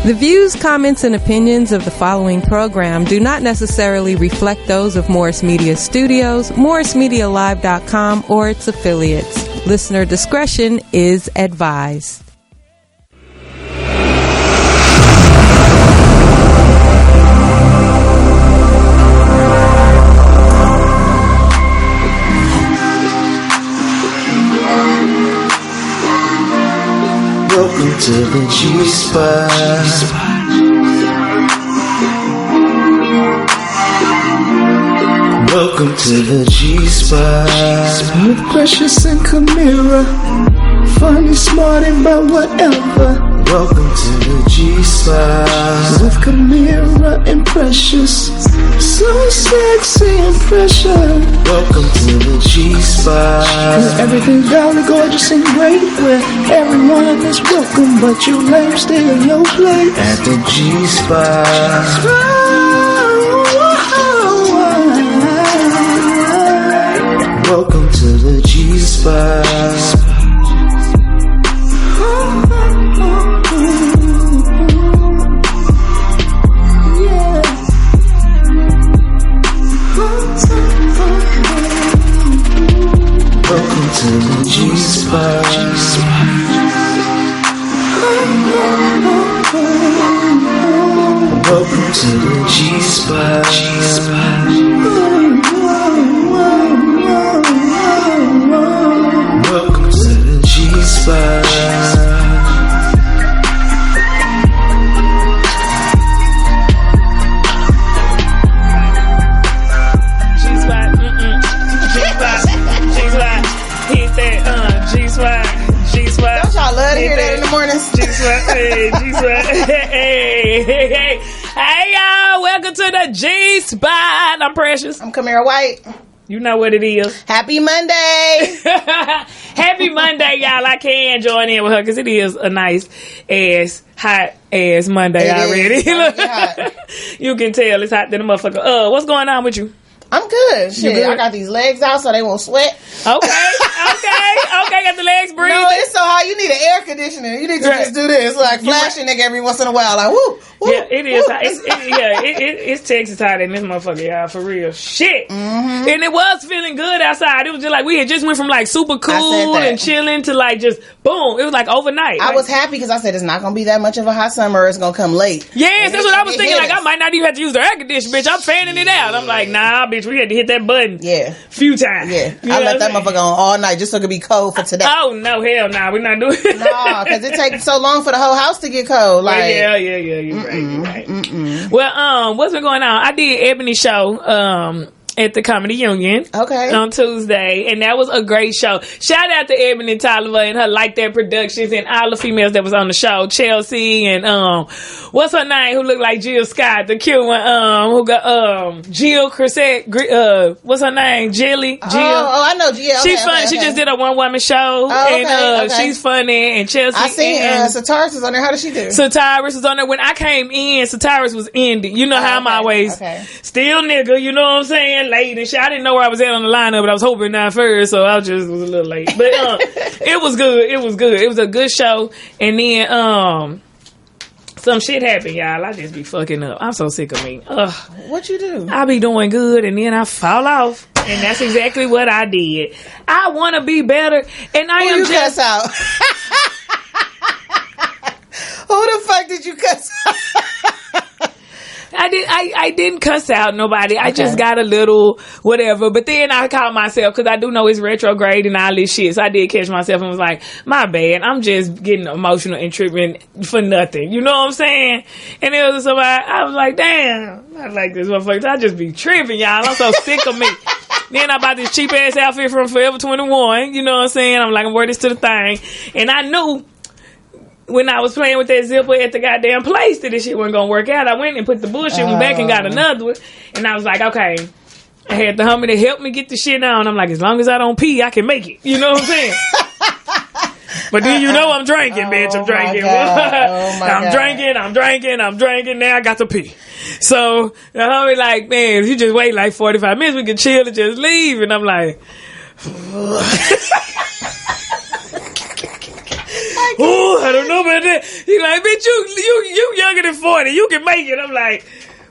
The views, comments, and opinions of the following program do not necessarily reflect those of Morris Media Studios, MorrisMediaLive.com, or its affiliates. Listener discretion is advised. Welcome to the G-Spot. Welcome to the G-Spot. With Precious and Kamira. Funny, smart, and about whatever. Welcome to the G-Spot. With Kamira and Precious. So sexy and precious. Welcome to the G-Spot. Cause everything's down and gorgeous and great. Where everyone is welcome, but you lame, stay in your place. At the G-Spot. Welcome to the G-Spot. Welcome to the G-Spot. Welcome to the G-Spot. Welcome to the G-Spot. Don't y'all love to hear that in the mornings? Hey y'all, welcome to the G-Spot. I'm Precious. I'm Kamira White. You know what it is. Happy Monday. Happy Monday, y'all. I can join in with her because it is a nice ass, hot ass Monday already. You can tell it's hot than a motherfucker. What's going on with you? I'm good. Shit, I got these legs out so they won't sweat. Okay. Got the legs breathing. No, it's so hot. You need an air conditioner. You need to just do this, like flash a nigga every once in a while, like woo. Yeah, it is. It's Texas hot in this motherfucker, y'all, for real. Shit. Mm-hmm. And it was feeling good outside. It was just like we had just went from like super cool and chilling to like just boom. It was like overnight. I was happy because I said it's not gonna be that much of a hot summer. It's gonna come late. Yes, that's what I was thinking. Like I might not even have to use the air conditioner, bitch. I'm fanning it out. I'm like, nah, bitch. We had to hit that button. Yeah, few times. Yeah, I left that motherfucker on all night just so it could be cold for today. Oh no, hell nah, we're not doing it. Nah, because it takes so long for the whole house to get cold. Like, yeah, you're right. Well, what's been going on? I did Ebony show at the Comedy Union on Tuesday, and that was a great show. Shout out to Ebony Tolliver and her Like That Productions and all the females that was on the show. Chelsea and what's her name who looked like Jill Scott, the cute one, who got Jill Crissette, what's her name? Jill. I know Jill. She's funny. She just did a one-woman show, she's funny. And Chelsea, I seen Sataris was on there. How did she do? Sataris was on there. When I came in, Sataris was ending. You know how I'm always still nigga, you know what I'm saying? Late and shit. I didn't know where I was at on the lineup, but I was hoping not first, so I was a little late. But it was good. It was a good show. And then some shit happened, y'all. I just be fucking up. I'm so sick of me. What you do? I be doing good and then I fall off. And that's exactly what I did. I want to be better, and I am you just cuss out. Who the fuck did you cuss out? I didn't cuss out nobody. I just got a little whatever. But then I caught myself because I do know it's retrograde and all this shit. So I did catch myself and was like, my bad. I'm just getting emotional and tripping for nothing. You know what I'm saying? And it was somebody, I was like, damn, I like this motherfucker. I just be tripping, y'all. I'm so sick of me. Then I bought this cheap ass outfit from Forever 21. You know what I'm saying? I'm like, I'm wearing this to the thing. And I knew when I was playing with that zipper at the goddamn place that this shit wasn't gonna work out. I went and put the bullshit one back and got another one. And I was like, okay. I had the homie to help me get the shit on. I'm like, as long as I don't pee, I can make it. You know what I'm saying? But then you know I'm drinking, bitch. I'm drinking. I'm drinking. Now I got to pee. So the homie like, man, if you just wait like 45 minutes, we can chill and just leave. And I'm like, ooh, I don't know about that. He like, bitch, you younger than 40. You can make it. I'm like,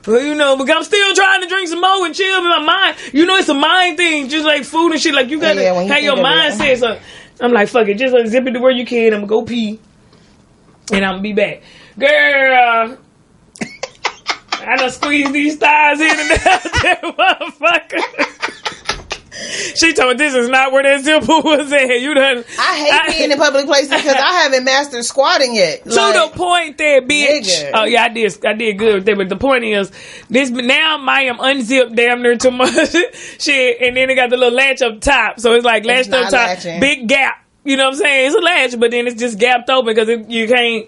well, you know, but I'm still trying to drink some more and chill in my mind. You know, it's a mind thing, just like food and shit. Like, you gotta have your mindset. So I'm like, fuck it, just zip it to where you can. I'm gonna go pee, and I'm gonna be back. Girl, I done squeeze these thighs in and out there, motherfucker. She told me this is not where that zipper was at. You done. I hate being in public places because I haven't mastered squatting yet. To the point that, bitch. Nigga. Oh yeah, I did good with that. But the point is, this now I am unzipped damn near too much shit, and then it got the little latch up top, so it's like latched up top, big gap. You know what I'm saying? It's a latch, but then it's just gapped open because you can't.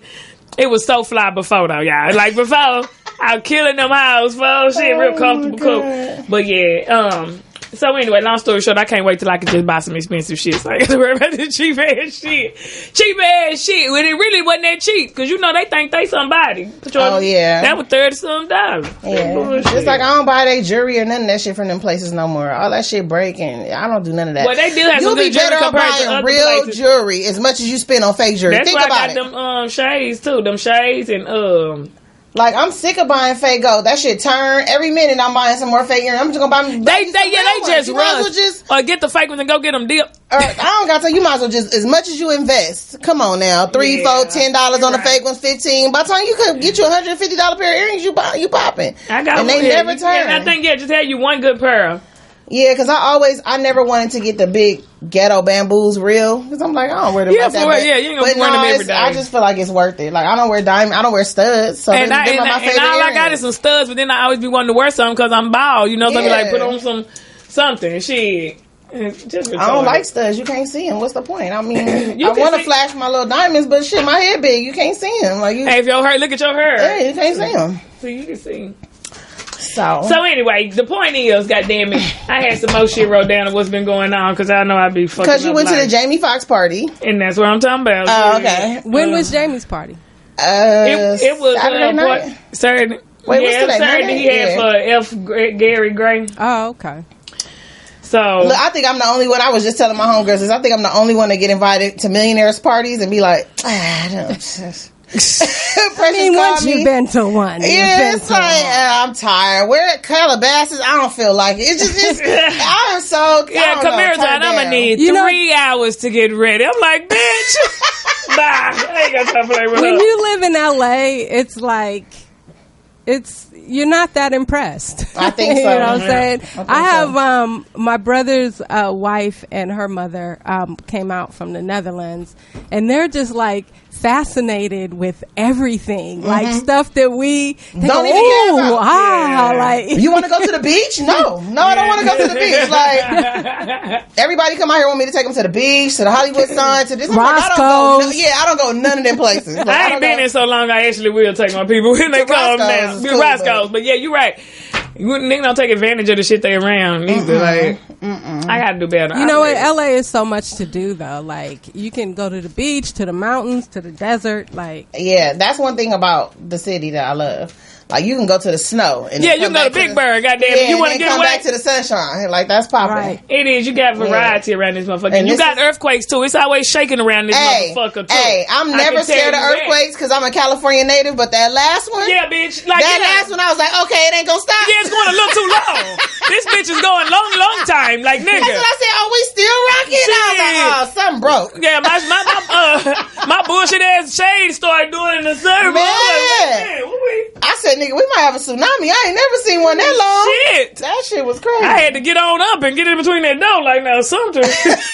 It was so fly before though, y'all. Like before, I was killing them house, folks. Shit, real comfortable, cool. But yeah, so anyway, long story short, I can't wait till I can just buy some expensive shit. So I got to worry about the cheap ass shit. Cheap ass shit. When it really wasn't that cheap. Because you know they think they somebody. Oh yeah. That was $30-something. Yeah. It's like I don't buy their jewelry or none of that shit from them places no more. All that shit breaking. I don't do none of that. Well, they do have some good jewelry compared to other real places. jewelry as much as you spend on fake jewelry. That's Think why about I got them shades too. Them shades and like, I'm sick of buying fake gold. That shit turn. Every minute I'm buying some more fake earrings. I'm just gonna buy me. They just run. Or get the fake ones and go get them dipped. I don't gotta tell you, might as well just, as much as you invest. Come on now. $3, $4, $10 on the fake ones, $15. By the time you could get you $150 pair of earrings, you popping. I got and they never turn. I think, just had you one good pair. Yeah, because I never wanted to get the big ghetto bamboos real. Because I'm like, I don't wear them like that. Yeah, you ain't gonna wear them every day. I just feel like it's worth it. Like, I don't wear diamonds. I don't wear studs. So and all I got is some studs, but then I always be wanting to wear something because I'm bald. You know, so I be like, put on something. Shit. Just I don't like studs. You can't see them. What's the point? I mean, I want to flash my little diamonds, but shit, my head big. You can't see them. Like, hey, if your hair, look at your hair. Yeah, you can't see them. So you can see. So anyway, the point is, goddamn it, I had some more shit wrote down of what's been going on because I know I'd be fucking. Because you went to the Jamie Foxx party, and that's what I'm talking about. Oh, okay. When was Jamie's party? It was Saturday night. Saturday. Wait, what's today? Saturday he had for F. Gary Gray. Oh, okay. So look, I think I'm the only one. I was just telling my homegirls, I think I'm the only one to get invited to millionaires parties and be like, I don't. Once you've been to one, it's like I'm tired. We're at Calabasas. I don't feel like it. I'm so Kamira, I'm gonna need 3 hours to get ready. I'm like, bitch, nah, I ain't got time to play with her. When you live in LA, it's like you're not that impressed. I think so. You know what I'm saying? I have my brother's wife and her mother came out from the Netherlands, and they're just like fascinated with everything, like stuff that we don't even care about. Like, you want to go to the beach? No, I don't want to go to the beach. Like, everybody come out here want me to take them to the beach, to the Hollywood sign, to this. Roscoe's. I don't go none of them places. Like, I ain't been in so long. I actually will take my people when they come now. Cool, Roscoe's, but yeah, you're right. They don't take advantage of the shit they around either. I gotta do better. You know what? LA is so much to do though. Like, you can go to the beach, to the mountains, to the desert. Like, yeah, that's one thing about the city that I love. Like, you can go to the snow. And you can go to Big Bird, goddamn. You want to get come away? back to the sunshine. Like, that's popping. Right. It is. You got variety around this motherfucker. And you got earthquakes, too. It's always shaking around this motherfucker, too. Hey, I'm never scared of earthquakes because I'm a California native, but that last one. Yeah, bitch. Like, last one, I was like, okay, it ain't gonna stop. Yeah, it's going a little too long. This bitch is going long time. Like, nigga. That's what I said. Oh, we still rocking? I was like, oh, something broke. Yeah, my bullshit ass shade started doing the server. I said, nigga, we might have a tsunami. I ain't never seen one that long. Shit. That shit was crazy. I had to get on up and get in between that door like now something.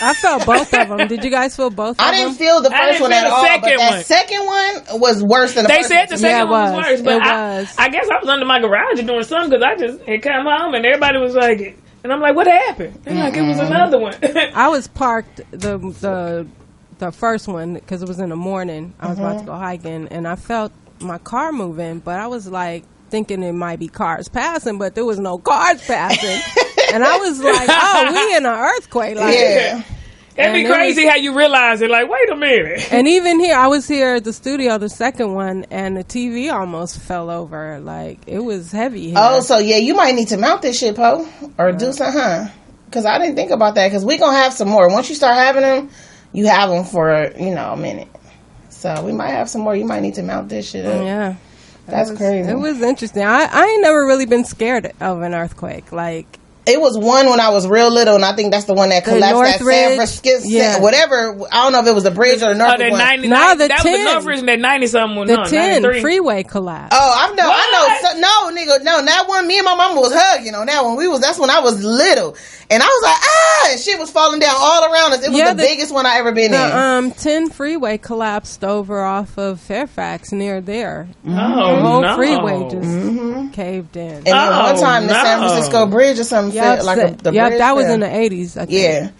I felt both of them. Did you guys feel both of them? I didn't feel the first one at all, but that second one was worse than the first one. They said the second one was worse, but was. I guess I was under my garage doing something because I just had come home and everybody was like, and I'm like, what happened? And like, it was another one. I was parked the first one because it was in the morning. I was about to go hiking and I felt my car moving, but I was like thinking it might be cars passing, but there was no cars passing. And I was like, oh, we in an earthquake. Like, yeah. It'd be crazy how you realize it. Like, wait a minute. And even here, I was here at the studio, the second one, and the TV almost fell over. Like, it was heavy here. Oh, so yeah, you might need to mount this shit, Poe, or do something, huh? Because I didn't think about that. Because we gonna have some more. Once you start having them, you have them for a minute. So we might have some more. You might need to mount this shit up. Yeah. That's crazy. It was interesting. I ain't never really been scared of an earthquake. Like, it was one when I was real little, and I think that's the one that collapsed at San Francisco. Whatever. I don't know if it was the bridge or the North one. That was the North Ridge, that 90-something one. The 10 freeway collapsed. Oh, I know. No, nigga, no. That one, me and my mama was hugging on that one. That's when I was little. And I was like, and shit was falling down all around us. It was the biggest one I ever been in. 10 freeway collapsed over off of Fairfax near there. Oh, the whole freeway just caved in. And then one time the San Francisco Bridge or something fell, like the bridge that was fell. in the 80s, I think. Yeah.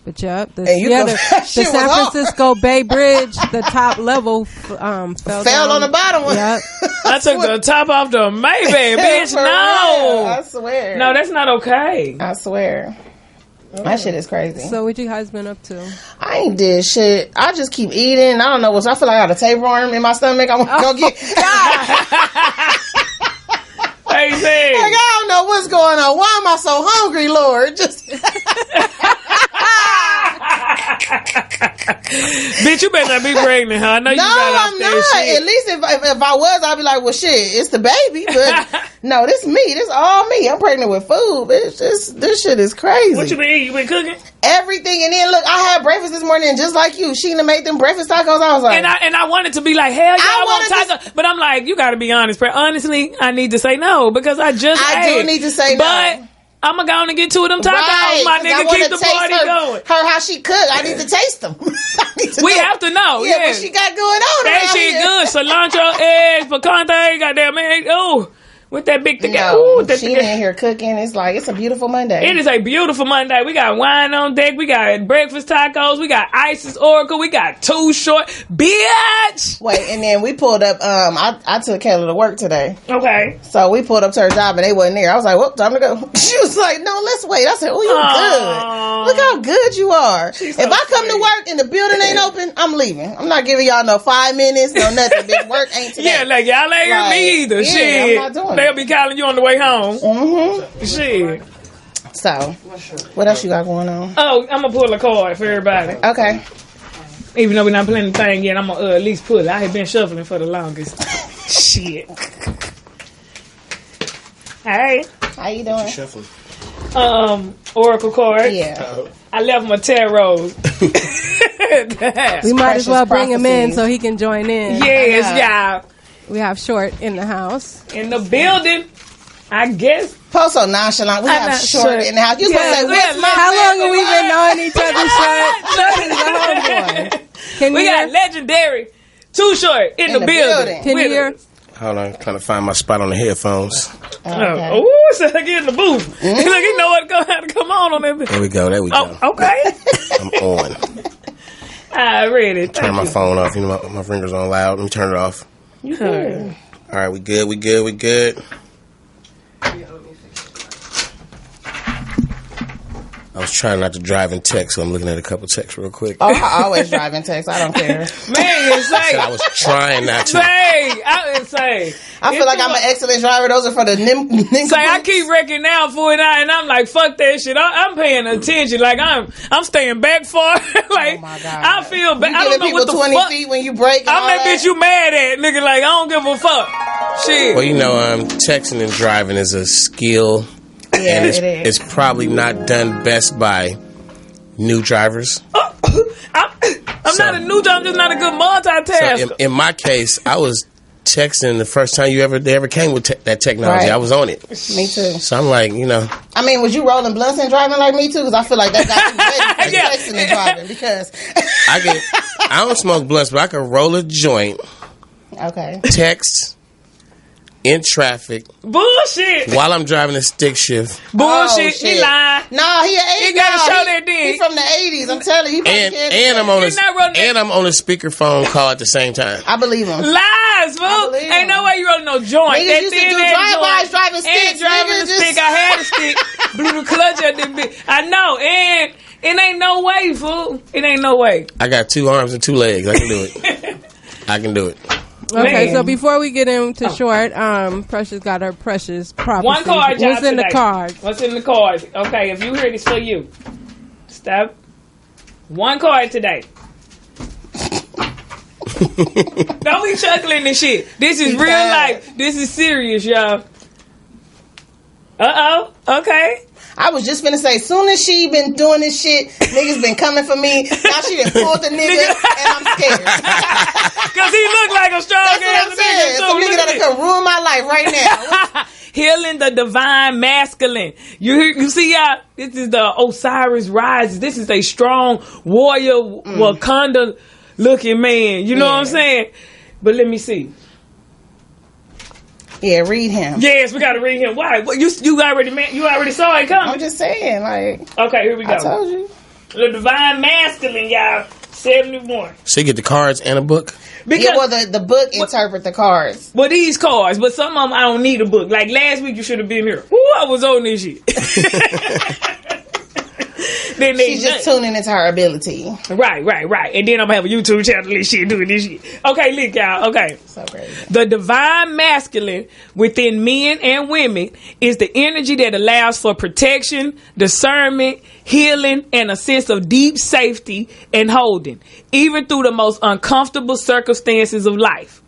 But the San Francisco Bay Bridge, the top level fell on the bottom one. Yep. I took the top off the Maybank, bitch. No, I swear. No, that's not okay. I swear. That shit is crazy. So what you guys been up to? I ain't did shit. I just keep eating. I don't know I feel like I got a tapeworm in my stomach. I'm gonna get. Crazy. Like, I don't know what's going on. Why am I so hungry, Lord? Just. Bitch, you better not be pregnant, huh? I know you got I'm not. Shit. At least if I was, I'd be like, well, shit, it's the baby. But no, this me. This all me. I'm pregnant with food, bitch. This shit is crazy. What you been eating? You been cooking? Everything. And then look, I had breakfast this morning, and just like you, Sheena made them breakfast tacos. I was like, and I wanted to be like, hell yeah, I want tacos. But I'm like, you got to be honest. Honestly, I need to say no because I do need to say no. But I'm going to go on and get two of them tacos, my nigga. Keep the party going. How she cook. I need to taste them. We have to know. Yeah, what she got going on. That shit good. Cilantro, eggs, picante, goddamn egg. Oh, with that big together. No, she in here cooking. It's like, it's a beautiful Monday. It is a beautiful Monday. We got wine on deck. We got breakfast tacos. We got Isis Oracle. We got Too Short. Bitch! Wait, and then we pulled up, I took Kayla to work today. Okay. So we pulled up to her job and they wasn't there. I was like, well, time to go. She was like, no, let's wait. I said, oh, you good. Look how good you are. If I come to work and the building ain't open, I'm leaving. I'm not giving y'all no 5 minutes, no nothing. Big work ain't today. Yeah, like y'all ain't hear me either. Yeah, shit. I'm not doing They'll be calling you on the way home. Mm-hmm. Shit. So, what else you got going on? Oh, I'm gonna pull a card for everybody. Okay. Even though we're not playing the thing yet, I'm gonna at least pull it. I have been shuffling for the longest. Shit. Hey. How you doing? Shuffling. Oracle card. Yeah. I left my tarot. We might as well bring him in so he can join in. Yes, y'all. We have Short in the house. In the building, I guess. Post so nonchalant. We have Short in the house. You supposed to say, what's my how long have we been knowing each other, Short? Short is the homeboy. We got legendary Too Short in the building. Can you hear? Hold on, trying to find my spot on the headphones. Okay. Oh, so I get in the booth. Look, you know what? How to come on that. There we go. Oh, okay. I'm on. I read it. Turn my phone off. You know, my finger's on loud. Let me turn it off. You good. All right, we good. I was trying not to drive and text, so I'm looking at a couple texts real quick. Oh, I always drive and text. I don't care. Man, say. I was trying not to. I feel like I'm an excellent driver. Those are for the Say, I keep wrecking now for it, and I'm like, fuck that shit. I'm paying attention. Like, I'm staying back far. Like, oh my God. I feel bad. I don't know what the 20 fuck. feet when you break. I'm that bitch you mad at, nigga. Like, I don't give a fuck. Shit. Well, you know, texting and driving is a skill. Yeah, and it's probably not done best by new drivers. I'm not a new driver. I'm just not a good multitasker. So in my case, I was texting the first time they ever came with that technology. Right. I was on it. Me too. So I'm like, you know. I mean, was you rolling blunts and driving like me too? Because I feel like that got you ready for texting and driving. Because I don't smoke blunts, but I can roll a joint. Okay. Text. In traffic. Bullshit. While I'm driving a stick shift. Bullshit. He lying. No, he an 80s. He gotta show that dick. He's from the 80s. I'm telling you. And I'm on a speakerphone call at the same time. I believe him. Lies, fool. Ain't no way you rolling no joint. Niggas used to do drive-bys driving sticks. Driving a stick. I had a stick. Blew the clutch at this bitch. I know. And it ain't no way, fool. It ain't no way. I got 2 arms and 2 legs. I can do it. Okay, Man. so before we get into Short, Precious got her precious prophecy. One card, y'all. What's in the card? What's in the cards? Okay, if you hear this for you, stop. One card today. Don't be chuckling and shit. This is real life. This is serious, y'all. Okay. I was just finna say, soon as she been doing this shit, niggas been coming for me. Now she done pulled the nigga, and I'm scared. Because he look like a strong That's what I'm saying. Some nigga that'll come ruin my life right now. Healing the divine masculine. You see, y'all, this is the Osiris rises. This is a strong warrior, Wakanda looking man. You know what I'm saying? But let me see. Yeah, read him. Yes, we got to read him. Why? Well, you already saw it coming. I'm just saying, like. Okay, here we go. I told you. The divine masculine, y'all. 71. So you get the cards and a book? Because, the book interpret the cards. Well, these cards, but some of them I don't need a book. Like last week, you should have been here. Ooh, I was on this shit. Then She's just tuning into her ability. Right. And then I'm gonna have a YouTube channel and shit doing this shit. Okay, look, y'all. Okay. So crazy. The divine masculine within men and women is the energy that allows for protection, discernment, healing, and a sense of deep safety and holding, even through the most uncomfortable circumstances of life.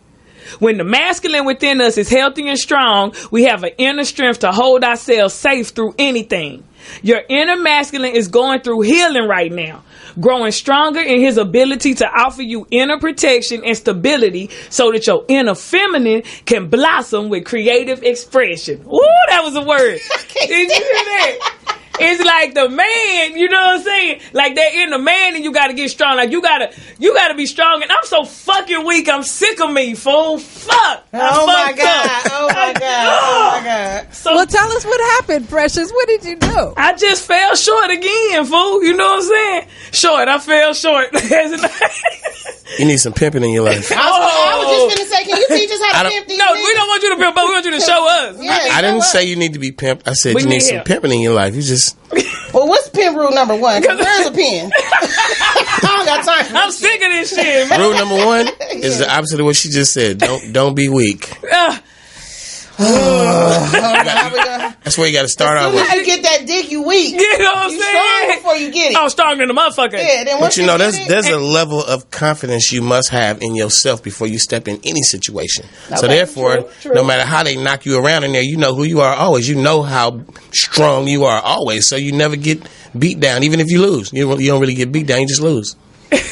When the masculine within us is healthy and strong, we have an inner strength to hold ourselves safe through anything. Your inner masculine is going through healing right now, growing stronger in his ability to offer you inner protection and stability so that your inner feminine can blossom with creative expression. Ooh, that was a word. Did you hear that? It's like the man, you know what I'm saying? Like that in the man, and you gotta get strong. Like you gotta be strong. And I'm so fucking weak. I'm sick of me, fool. Fuck. Oh my God. So, well, tell us what happened, Precious. What did you do? I just fell short again, fool. You know what I'm saying? I fell short. You need some pimping in your life. I was just gonna say, can you teach us how to pimp these No, niggas? we don't want you to pimp, but we want you to show us. Yeah, I didn't say you need to be pimped. I said you need some pimping in your life. You just... Well, what's pimp rule number 1? Because where's a pen? I don't got time for I'm sick of this shit, man. Rule number 1 is the opposite of what she just said. Don't be weak. That's where you got to start off with. As soon as you get that dick, you weak. You know what I'm you saying? strong before you get it. I'm stronger than a motherfucker. Yeah, then But you know, there's a level of confidence you must have in yourself before you step in any situation. Okay, so therefore, true. no matter how they knock you around in there, you know who you are always. You know how strong you are always. So you never get beat down, even if you lose. You don't really get beat down. You just lose.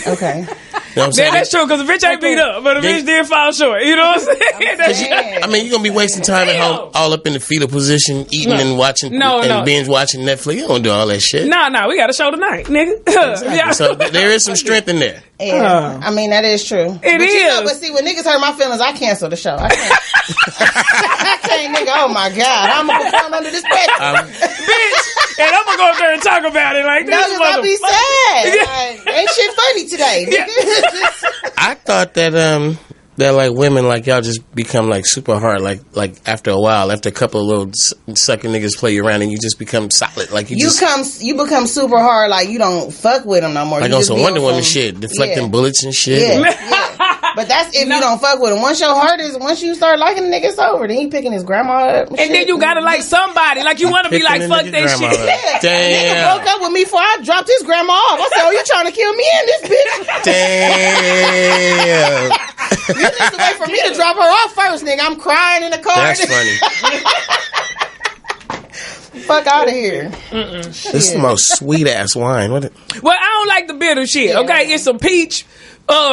Okay. You know what I'm saying? That's true, because the bitch ain't beat up, but the bitch did fall short. You know what I'm saying? I mean, you're going to be wasting time at home, all up in the fetal position, eating and watching and binge watching Netflix. You don't do all that shit. No, we got a show tonight, nigga. Exactly. Yeah. So there is some strength in there. Yeah, I mean, that is true. It is. You know, but see, when niggas hurt my feelings, I cancel the show. I can't. I can't, nigga. Oh my God, I'm gonna perform under this pressure, bitch. And I'm gonna go up there and talk about it like this. No, because I'll be sad. Like, ain't shit funny today, nigga. I thought that like women like y'all just become like super hard like after a while, after a couple of little sucking niggas play you around and you just become solid, like you become super hard, like you don't fuck with them no more. Like you on just some Wonder Woman shit, deflecting bullets and shit. Yeah. But that's if you don't fuck with him. Once you start liking the nigga, it's over. Then he picking his grandma up and then you gotta like somebody, like you want to be like fuck that shit. Yeah. Damn. Nigga broke up with me before I dropped his grandma off. I said, "Oh, you trying to kill me and this bitch?" Damn. You need to wait for me to drop her off first, nigga. I'm crying in the car. That's funny. Fuck out of here. This is the most sweet ass wine. Well, I don't like the bitter shit. Okay, it's some peach,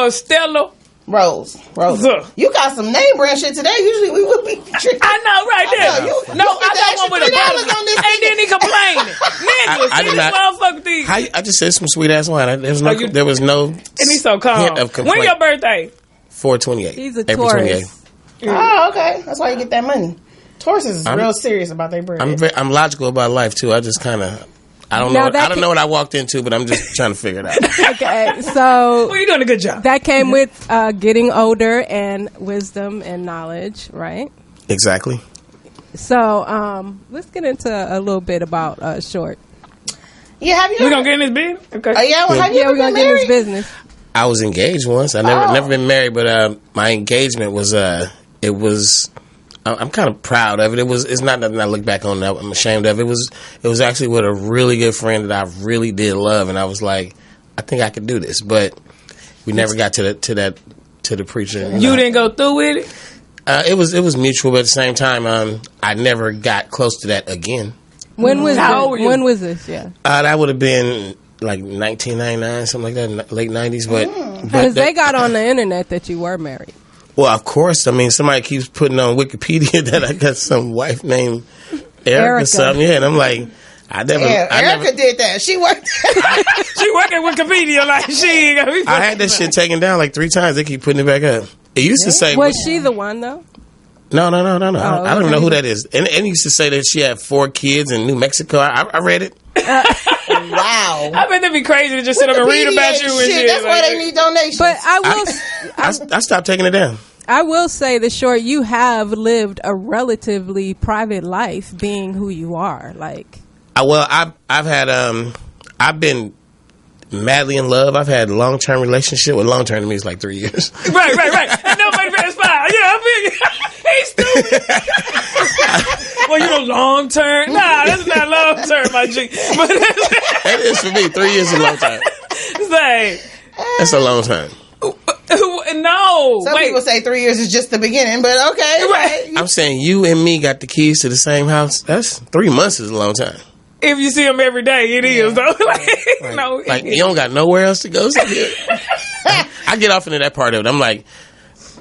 Stella. Rose. You got some name brand shit today. Usually we would be drinking. I know, right there. I got one with a bottle. And then he complaining. Nigga, I did not. Motherfucker thing. I just said some sweet ass wine. There was no and he's so calm. hint of complaint. When your birthday? 4/28. He's a April Taurus. 28th. Oh, okay. That's why you get that money. Taurus is real serious about their bread. I'm logical about life too. I just kind of. I don't know what I walked into, but I'm just trying to figure it out. Okay, so well, you're doing a good job. That came with getting older and wisdom and knowledge, right? Exactly. So let's get into a little bit about Short. Yeah, have you? We gonna get in this business? Okay. We're gonna get in this business. I was engaged once. I never been married, but my engagement was it was. I'm kind of proud of it. It's not nothing I look back on that I'm ashamed of. It was actually with a really good friend that I really did love, and I was like, I think I could do this, but we never got to to the preacher. You didn't go through with it? It was mutual, but at the same time, I never got close to that again. When was How old were you? When was this? Yeah, That would have been like 1999, something like that, late 90s. But because they got on the internet that you were married. Well, of course. I mean, somebody keeps putting on Wikipedia that I got some wife named Erica or something. Yeah, and I'm like, Erica did that. She worked. She worked at Wikipedia like she ain't gonna be. I had that shit taken down like 3 times. They keep putting it back up. It used to say, Was she the one though? No. Oh, I don't even know who that is. And it used to say that she had 4 kids in New Mexico. I read it. Wow. I bet that'd be crazy to just sit up and read about you and shit. That's why they need donations. But I stopped taking it down. I will say, the short, you have lived a relatively private life, being who you are. Like, I've had I've been madly in love. I've had a long-term relationship. Well, long-term to me is like 3 years. Right. And nobody past 5. Yeah, I feel he's stupid. Well, you know, long-term. Nah, that's not long-term, my G. But that is for me. 3 years is a long time. That's a long time. No. Some people say 3 years is just the beginning, but okay. Right. I'm saying you and me got the keys to the same house. That's 3 months is a long time. If you see them every day, it is though. Like you don't got nowhere else to go. So I get off into that part of it. I'm like,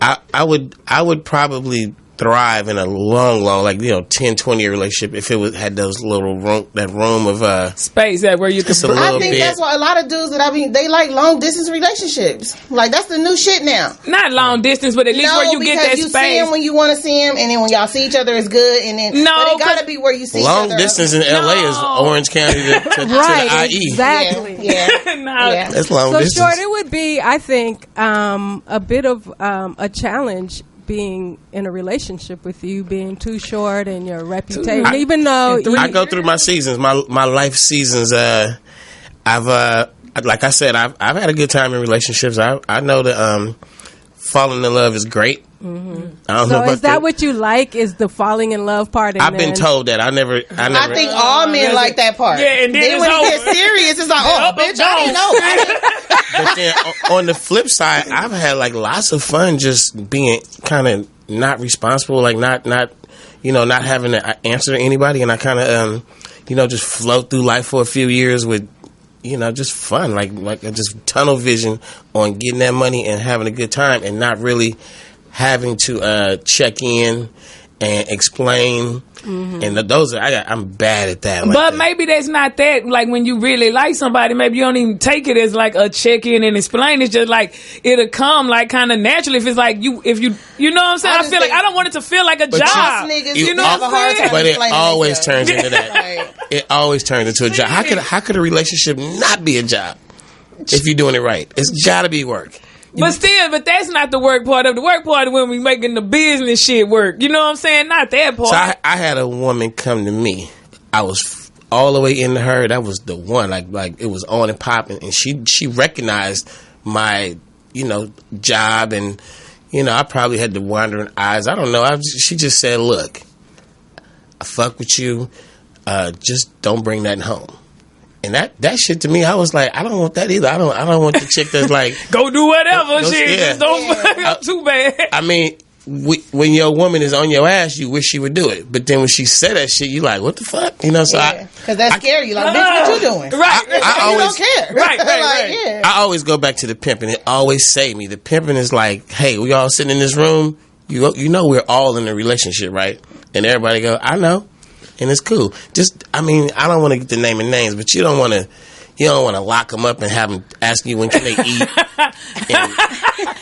I would probably thrive in a long, like 10, 20 year relationship if it had those little room of space that where you can. I think that's why a lot of dudes they like long distance relationships. Like that's the new shit now. Not long distance, but at least where you get that you space. See him when you want to see him, and then when y'all see each other is good, and then but it gotta be where you see long each other. distance in LA is Orange County to right, the IE. exactly. Yeah. That's long so distance. short, it would be, I think, a bit of a challenge being in a relationship with you, being too short, and your reputation. Even though I go through my seasons, my life seasons. I've like I said, I've had a good time in relationships. I know that falling in love is great. Mm-hmm. I don't know about is that what you like? Is the falling in love part? And I've been told that. I never. I think all men like that part. Yeah, and then when it gets serious, it's like, oh, bitch, I didn't know. But then on the flip side, I've had like lots of fun just being kind of not responsible, like not having to answer to anybody, and I kind of just float through life for a few years with just fun, like just tunnel vision on getting that money and having a good time, and not really having to check in and explain. Mm-hmm. And those are I'm bad at that. But maybe that's not that. Like when you really like somebody, maybe you don't even take it as like a check in and explain. It's just like it'll come like kind of naturally. If it's like if you know what I'm saying. I feel like I don't want it to feel like a job. You know what I'm saying? But it always turns into that. Right. It always turns into a job. How could a relationship not be a job if you're doing it right? It's got to be work. But that's not the work part of the work part of when we making the business shit work. You know what I'm saying? Not that part. So I had a woman come to me. I was all the way into her. That was the one. Like it was on and popping, and she recognized my job, and I probably had the wandering eyes. I don't know. She just said, "Look, I fuck with you. Just don't bring that home." And that shit to me, I was like, I don't want that either. I don't want the chick that's like go do whatever shit. Just don't too bad. I mean, when your woman is on your ass, you wish she would do it. But then when she said that shit, you like, what the fuck? So because that's scary. You like, bitch, what you doing? Right. I always don't care. Right. Yeah. I always go back to the pimping. It always saved me. The pimping is like, hey, we all sitting in this room. We're all in a relationship, right? And everybody go, I know. And it's cool. I don't want to get the naming names, but you don't want to lock them up and have them ask you when can they eat.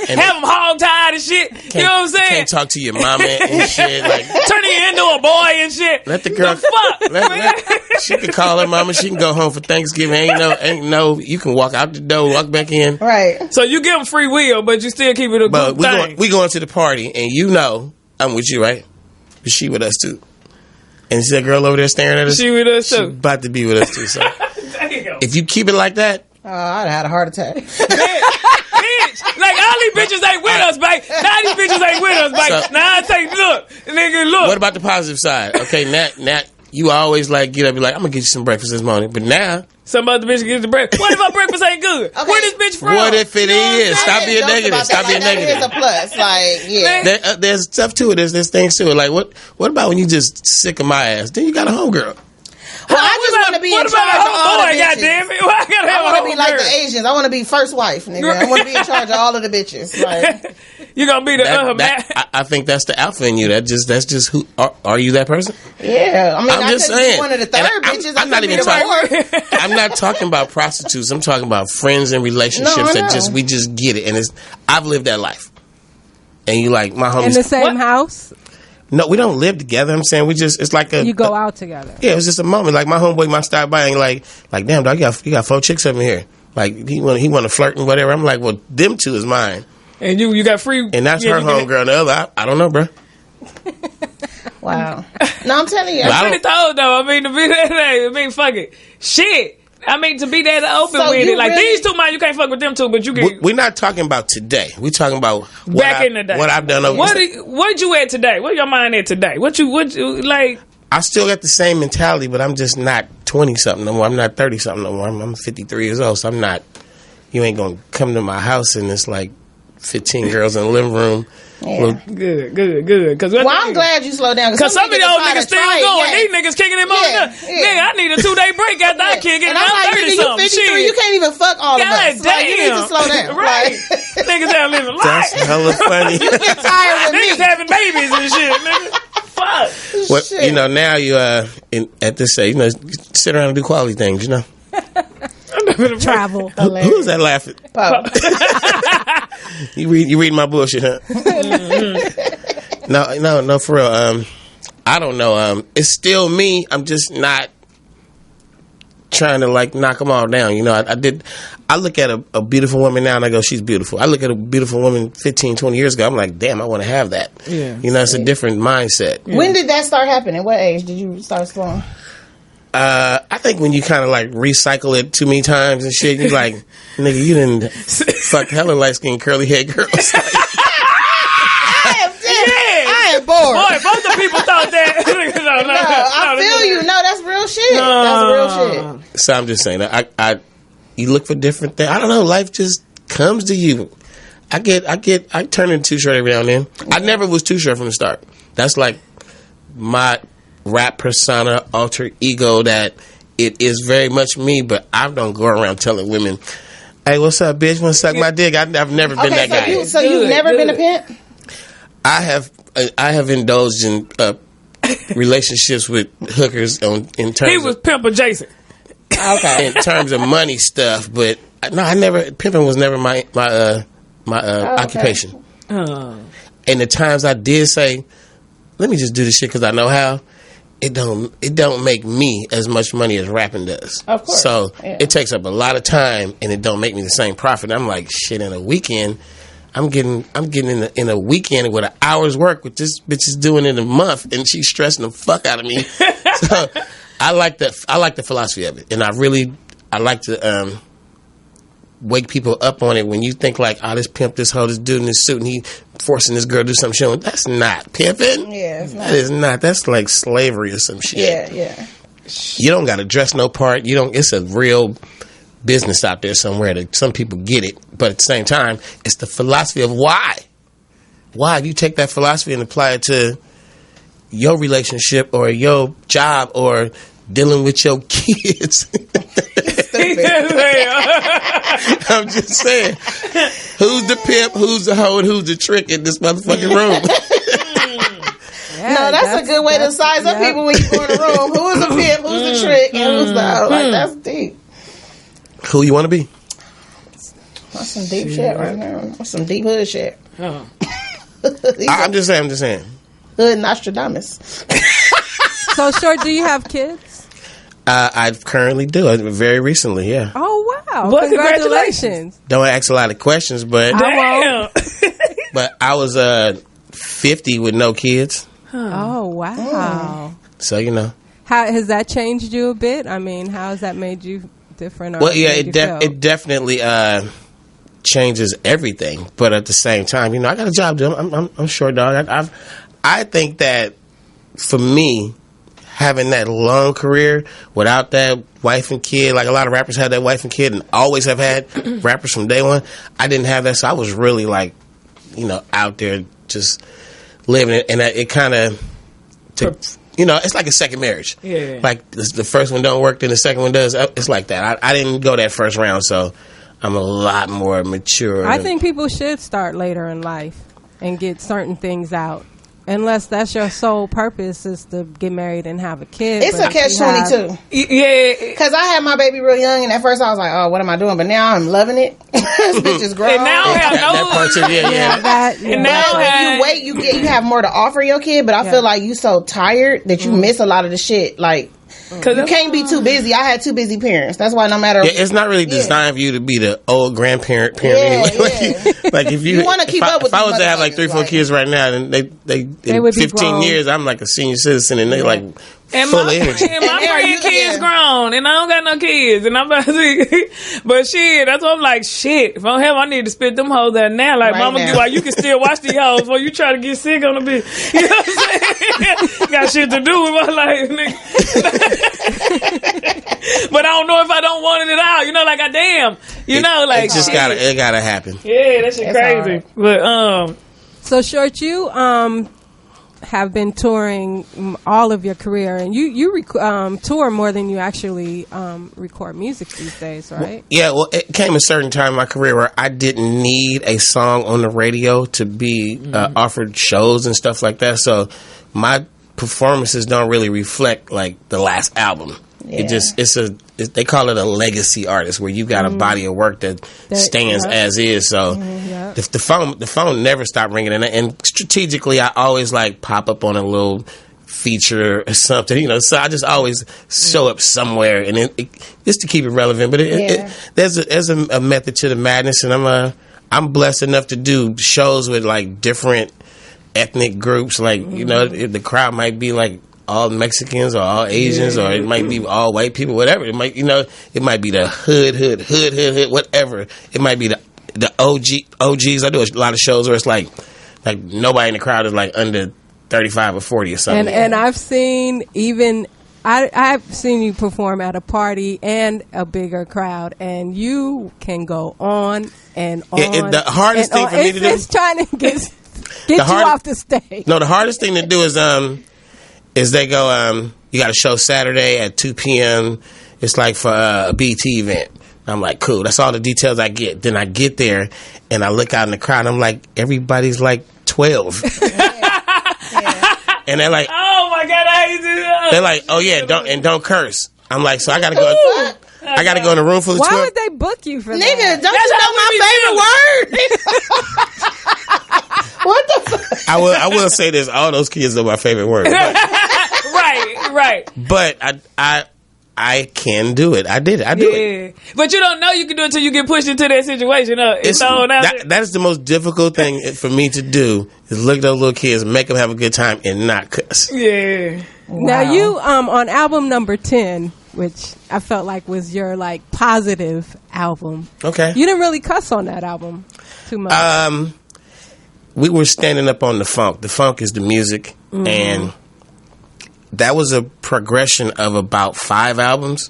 and have them hog tied and shit. You know what I'm saying? Can't talk to your mama and shit. Like turning you into a boy and shit. Let the girl. She can call her mama. She can go home for Thanksgiving. Ain't no. You can walk out the door, walk back in. Right. So you give them free will, but you still keep it a good thing. We going to the party, and I'm with you, right? But she with us too. And see that girl over there staring at us? She with us too. She about to be with us too. So if you keep it like that, I'd have had a heart attack. Bitch, like all these bitches ain't with us, babe. Now these bitches ain't with us, babe. So, now I take look. What about the positive side? Okay, now you always like get up and be like, I'm gonna get you some breakfast this morning. But now Some other bitch gets the breakfast. What if our breakfast ain't good? Okay. Where this bitch from? What if it is? Stop being negative. Stop being That is negative. a plus. Like, yeah. There's stuff to it. There's things to it. Like, what about when you just sick of my ass? Then you got a homegirl. Well, I just want to be in charge of all the bitches. Goddamn it! Why I gotta have I want a to be whole like girl? the Asians. I want to be first wife, nigga. I want to be in charge of all of the bitches. Like, You gonna be the I think that's the alpha in you. That's just who are you that person? yeah. I mean, I'm I just couldn't saying. be one of the third bitches. I'm not even talking. I'm not talking about prostitutes. I'm talking about friends and relationships No, I that know. we just get it. And I've lived that life. And you like my homies. In the same house? No, we don't live together. I'm saying it's like You go out together. Yeah, it was just a moment. Like my homeboy might stop by and like damn dog, you got 4 chicks up in here. Like he want to flirt and whatever. I'm like, well, them 2 is mine. And you got free. And that's her homegirl. And the other, I don't know, bro. Wow. No, I'm telling you. Well, I'm pretty told though. I mean, to be that, I mean, fuck it, shit. I mean, to be that open So with you it, like really- these 2 man, you can't fuck with them 2, but you can. We're not talking about today. We're talking about Back in the day, what I've done over. What you at today? What your mind at today? What you like? I still got the same mentality, but I'm just not 20 something no more. I'm not 30 something no more. I'm 53 years old, so I'm not. You ain't gonna come to my house and it's like 15 girls in the living room. Yeah. Good. Cause Well, I'm glad you slowed down. Cause some of these old niggas still going. These niggas kicking him Yeah, on. Nigga, I need a 2-day break after I kick it. And I'm like, 30 nigga, you something. 53, Shit. you can't even fuck all of God us. Like, you need to damn. slow down. Right. Like, Niggas out living life. That's hella funny. you get tired with Niggas me. having babies and shit, nigga. Fuck. Well, Shit. you know, now you at this age, you know, sit around and do quality things. You know, Travel. who's that laughing? You read my bullshit, huh? No, for real. I don't know. It's still me. I'm just not trying to like knock them all down. You know, I look at a beautiful woman now and I go, she's beautiful. I look at a beautiful woman 15, 20 years ago. I'm like, damn, I want to have that. Yeah. You know, it's a different mindset. When did that start happening? What age did you start slowing? I think when you kind of like recycle it too many times and shit, you like, nigga, you didn't fuck hella light skinned curly head girls. I am bored. Boy, both the people thought that. I feel you. No, that's real shit. That's real shit. So I'm just saying, you look for different things. I don't know. Life just comes to you. I turn into too short every now and then. I never was too short from the start. That's like my rap persona, alter ego. That it is very much me. But I don't go around telling women, "Hey, what's up, bitch? Want to suck my dick?" I've never been that guy. So you've never been a pimp? I have indulged in relationships with hookers in terms. He was pimp adjacent. Okay. In terms of money stuff, but no, I never. Pimping was never my occupation. Oh. And the times I did say, "Let me just do this shit because I know how," it don't make me as much money as rapping does. Of course. So Yeah. it takes up a lot of time, and it don't make me the same profit. I'm like, shit, in a weekend, I'm getting in a weekend with an hour's work, with this bitch is doing in a month, and she's stressing the fuck out of me. So I like the philosophy of it, and I like to wake people up on it. When you think like, oh, this pimp, this hoe, this dude in this suit, and he forcing this girl to do something, showing that's not pimping. Yeah, it's not. That is not. That's like slavery or some shit. Yeah. You don't got to dress no part. You don't. It's a real business out there somewhere that some people get it, but at the same time, it's the philosophy of why. Why do you take that philosophy and apply it to your relationship or your job or dealing with your kids? I'm just saying, who's the pimp, who's the hoe, and who's the trick in this motherfucking room? Yeah, No, that's a good way to size up people when you go in the room. Who is the pimp, who's the trick, and who's the hoe. Like, that's deep. Who you want to be? That's some deep shit right now. That's some deep hood shit. Oh. I'm just saying. Hood Nostradamus. So, Short, do you have kids? I currently do. Very recently, yeah. Oh, wow. Well, Congratulations. Don't ask a lot of questions, but Damn. but I was 50 with no kids. Oh, wow. So, you know. How has that changed you a bit? I mean, how has that made you different? Or Well, yeah, made you feel? it definitely changes everything. But at the same time, you know, I got a job to do. I'm short, dog. I think that for me, having that long career without that wife and kid. Like a lot of rappers had that wife and kid and always have had rappers from day one. I didn't have that, so I was really like, out there just living it, and it kind of, it's like a second marriage. Yeah. Like the first one don't work, then the second one does. It's like that. I didn't go that first round, so I'm a lot more mature. I think people should start later in life and get certain things out. Unless that's your sole purpose is to get married and have a kid. It's a catch-22. Yeah. Because I had my baby real young, and at first I was like, oh, what am I doing? But now I'm loving it. This bitch is grown. And now I have that part too, yeah. And now when you wait, you have more to offer your kid, but I feel like you so tired that you miss a lot of the shit. Like, you can't be too busy. I had two busy parents. That's why no matter... Yeah, it's not really designed for you to be the old grandparent anyway. Like if you want to keep up with... If I was to have like 3-4 kids right now, then they in 15 years, I'm like a senior citizen, and they like... And full of energy. And my friend kids grown, and I don't got no kids, and I'm about to. But shit, that's what I'm like. Shit, if I don't have, I need to spit them hoes out now. Like, mama, like you can still watch these hoes before you try to get sick on the bitch. You know what I'm saying? Got shit to do with my life, nigga. But I don't know if I don't want it out. Like, goddamn. Like it just gotta happen. Yeah, that shit crazy. Hard. But so Short, you have been touring all of your career, and you tour more than you actually record music these days, right? Well, it came a certain time in my career where I didn't need a song on the radio to be offered shows and stuff like that. So my performances don't really reflect like the last album. Yeah. They call it a legacy artist, where you got a body of work that stands as is. So the phone never stopped ringing, and strategically I always like pop up on a little feature or something, so I just always show up somewhere, and just to keep it relevant. But there's a method to the madness, and I'm blessed enough to do shows with like different ethnic groups. Like the crowd might be like all Mexicans or all Asians, or it might be all white people, whatever. It might, it might be the hood, whatever. It might be the OGs. I do a lot of shows where it's like nobody in the crowd is like under 35 or 40 or something. And I've seen I've seen you perform at a party and a bigger crowd, and you can go on and on. Yeah, the hardest thing for me to do is trying to get you off the stage. No, the hardest thing to do is they go, you got a show Saturday at 2 p.m. It's like for a BT event. I'm like, cool. That's all the details I get. Then I get there and I look out in the crowd and I'm like, everybody's like 12. And they're like, oh my God, I hate this. They're like, oh yeah, don't curse. I'm like, so I gotta go. I gotta go in a room full of 12. Why would they book you for that? Nigga, don't you know my favorite word? What the fuck? I will say this. All those kids know my favorite word. Right. But I can do it. I did it. But you don't know you can do it until you get pushed into that situation. That is the most difficult thing for me to do, is look at those little kids, make them have a good time, and not cuss. Yeah. Wow. Now you on album number 10, which I felt like was your like positive album. Okay. You didn't really cuss on that album too much. We were standing up on the funk. The funk is the music, and that was a progression of about 5 albums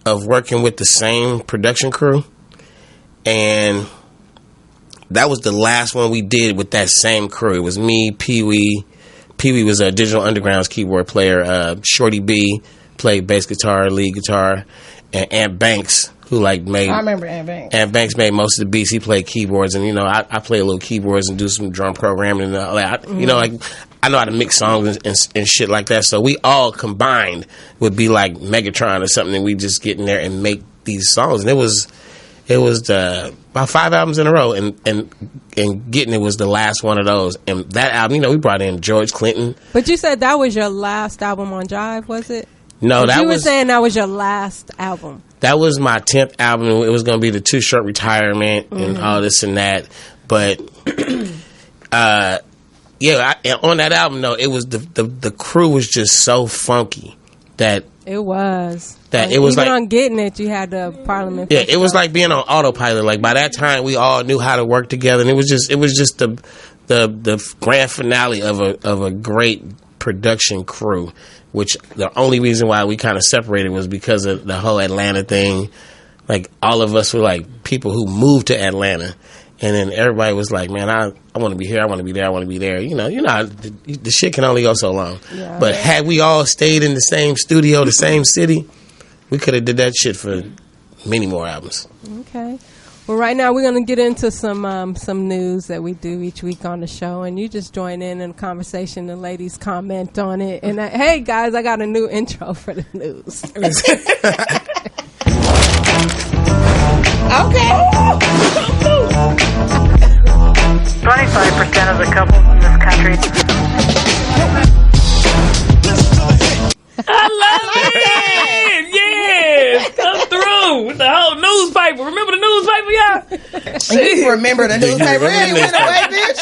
of working with the same production crew. And that was the last one we did with that same crew. It was me, Pee-wee. Pee-wee was a Digital Underground's keyboard player. Shorty B played bass guitar, lead guitar. And Ant Banks, who I remember Ant Banks. Ant Banks made most of the beats. He played keyboards, and I play a little keyboards and do some drum programming and all that. I know how to mix songs and shit like that. So we all combined would be like Megatron or something, and we just get in there and make these songs. And it was about 5 albums in a row, and Getting It was the last one of those. And that album, we brought in George Clinton. But you said that was your last album on Jive, was it? No, you were saying that was your last album. That was my 10th album. It was going to be the Too Short Retirement and all this and that. But on that album, though, it was the crew was just so funky that it was. That it was even like on Getting It, you had the Parliament. Yeah, it was like being on autopilot. Like by that time, we all knew how to work together, and it was just the grand finale of a great production crew, which the only reason why we kind of separated was because of the whole Atlanta thing. Like, all of us were like people who moved to Atlanta. And then everybody was like, man, I want to be here, I want to be there, I want to be there. You know, the shit can only go so long. Yeah. But had we all stayed in the same studio, the same city, we could have did that shit for many more albums. Okay. Well, right now we're going to get into some news that we do each week on the show, and you just join in the conversation. The ladies comment on it. And hey, guys, I got a new intro for the news. Okay. 25% of the couples in this country. I love it! Yes! Come through with the whole newspaper. Remember the newspaper, y'all? You remember the newspaper? It went away, bitch.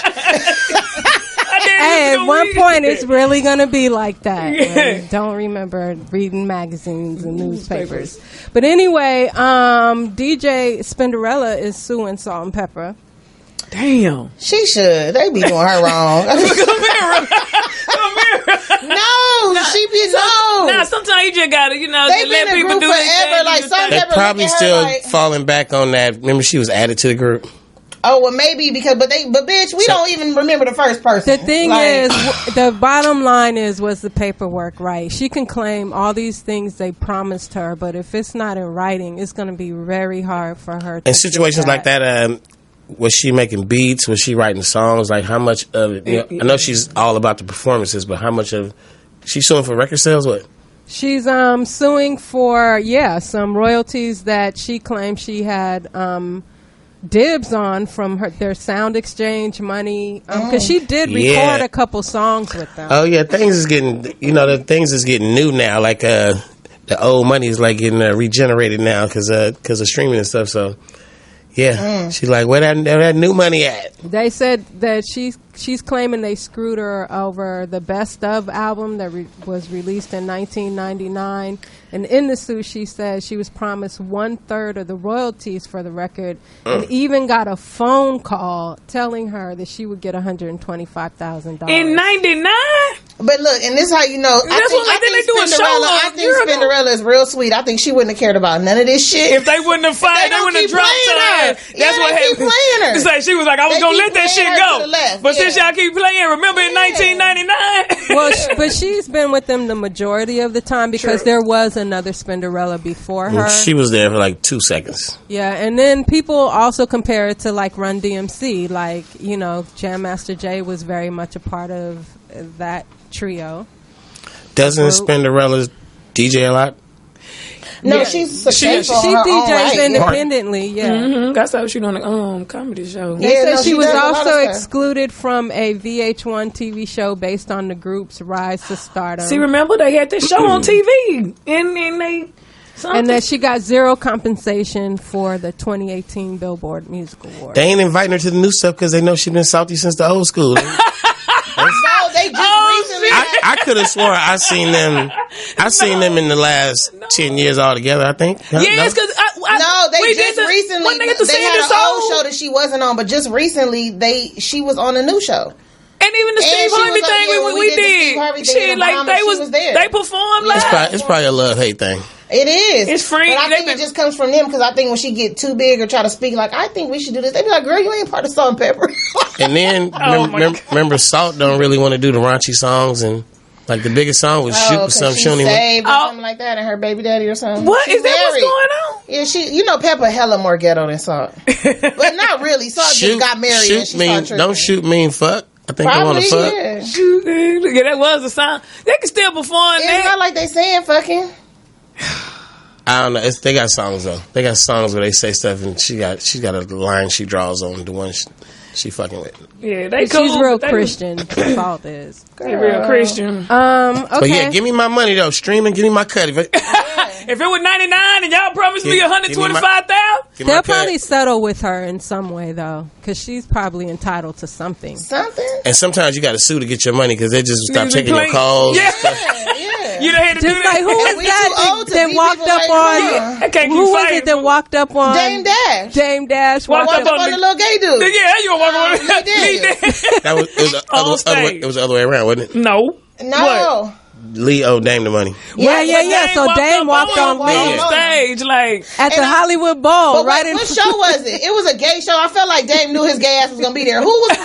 Hey, at one point it's really going to be like that. Yeah. Don't remember reading magazines and newspapers. But anyway, DJ Spinderella is suing Salt and Pepper. Damn. She should. They be doing her wrong. Kamira. No, she be no. Nah, sometimes you just gotta, they let been people do forever. Like some They're probably still falling back on that. Remember, she was added to the group. Oh, well, maybe because, but bitch, we don't even remember the first person. The thing is, the bottom line was the paperwork right? She can claim all these things they promised her, but if it's not in writing, it's going to be very hard for her to. In situations like that, was she making beats? Was she writing songs? Like, how much of it? I know she's all about the performances, but how much of she's suing for record sales? What? She's suing for some royalties that she claimed she had dibs on from their sound exchange money, because she did record a couple songs with them. Oh yeah, things is getting new now. Like the old money is like getting regenerated now because of streaming and stuff. So she's like, where that new money at? They said that she's claiming they screwed her over the Best Of album that was released in 1999. And in the suit, she said she was promised 1/3 of the royalties for the record, and even got a phone call telling her that she would get $125,000 in '99. But look, and this is how you know. I think Spinderella is real sweet. I think she wouldn't have cared about none of this shit if they wouldn't have fired. They wouldn't have dropped her. That's what happened. Playing her. It's like she was like, I was gonna let that shit go, but since y'all keep playing, remember in 1999. Well, but she's been with them the majority of the time because there was another Spinderella before her. She was there for like 2 seconds. Yeah, and then people also compare it to like Run DMC. Like, Jam Master Jay was very much a part of that trio. Doesn't Spinderella DJ a lot? No, she's successful. She DJs independently. Yeah, that's how she on the comedy show. They said she was also excluded from a VH1 TV show based on the group's rise to stardom. See, remember they had this show on TV, and that she got zero compensation for the 2018 Billboard Music Awards. They ain't inviting her to the new stuff because they know she's been salty since the old school. No, they just recently. I could have sworn I seen them in the last 10 years altogether. I think. Yes, because they just recently. They had an old show that she wasn't on, but just recently she was on a new show. And even the Steve Harvey thing we did. Shit, like they performed live. It's probably a love-hate thing. It is. It's free. But I think it just comes from them because I think when she get too big or try to speak like, I think we should do this, they be like, girl, you ain't part of Salt and Pepper. And then remember Salt don't really want to do the raunchy songs, and like the biggest song was Shoot something she saved or something like that, and her baby daddy or something. What is that? What's going on? Yeah, Pepper hella more ghetto than Salt, but not really. Salt just got married. Don't shoot mean fuck. I think they want to fuck. Yeah, that was a song. They can still perform. It's not like they saying fucking. I don't know. They got songs though. They got songs where they say stuff, and she got a line she draws on the one she fucking with. Yeah, she's real Christian. The fault is they real Christian. Okay. But yeah, give me my money though. Streaming, give me my cut. If it was 99 and y'all promised me 125,000, they'll probably settle with her in some way though, because she's probably entitled to something. And sometimes you got to sue to get your money because they just stop taking your calls. Yeah. You done had to do that. Like, who was that walked up on? Who was it that walked up on? Dame Dash walked up on the little gay dude. Yeah, you walk on it. It was the other way around, wasn't it? No. No. Lee owed Dame the money. Yeah. So Dame walked on Lee stage, like at the Hollywood Bowl, but right? What show was it? It was a gay show. I felt like Dame knew his gay ass was gonna be there. Who was?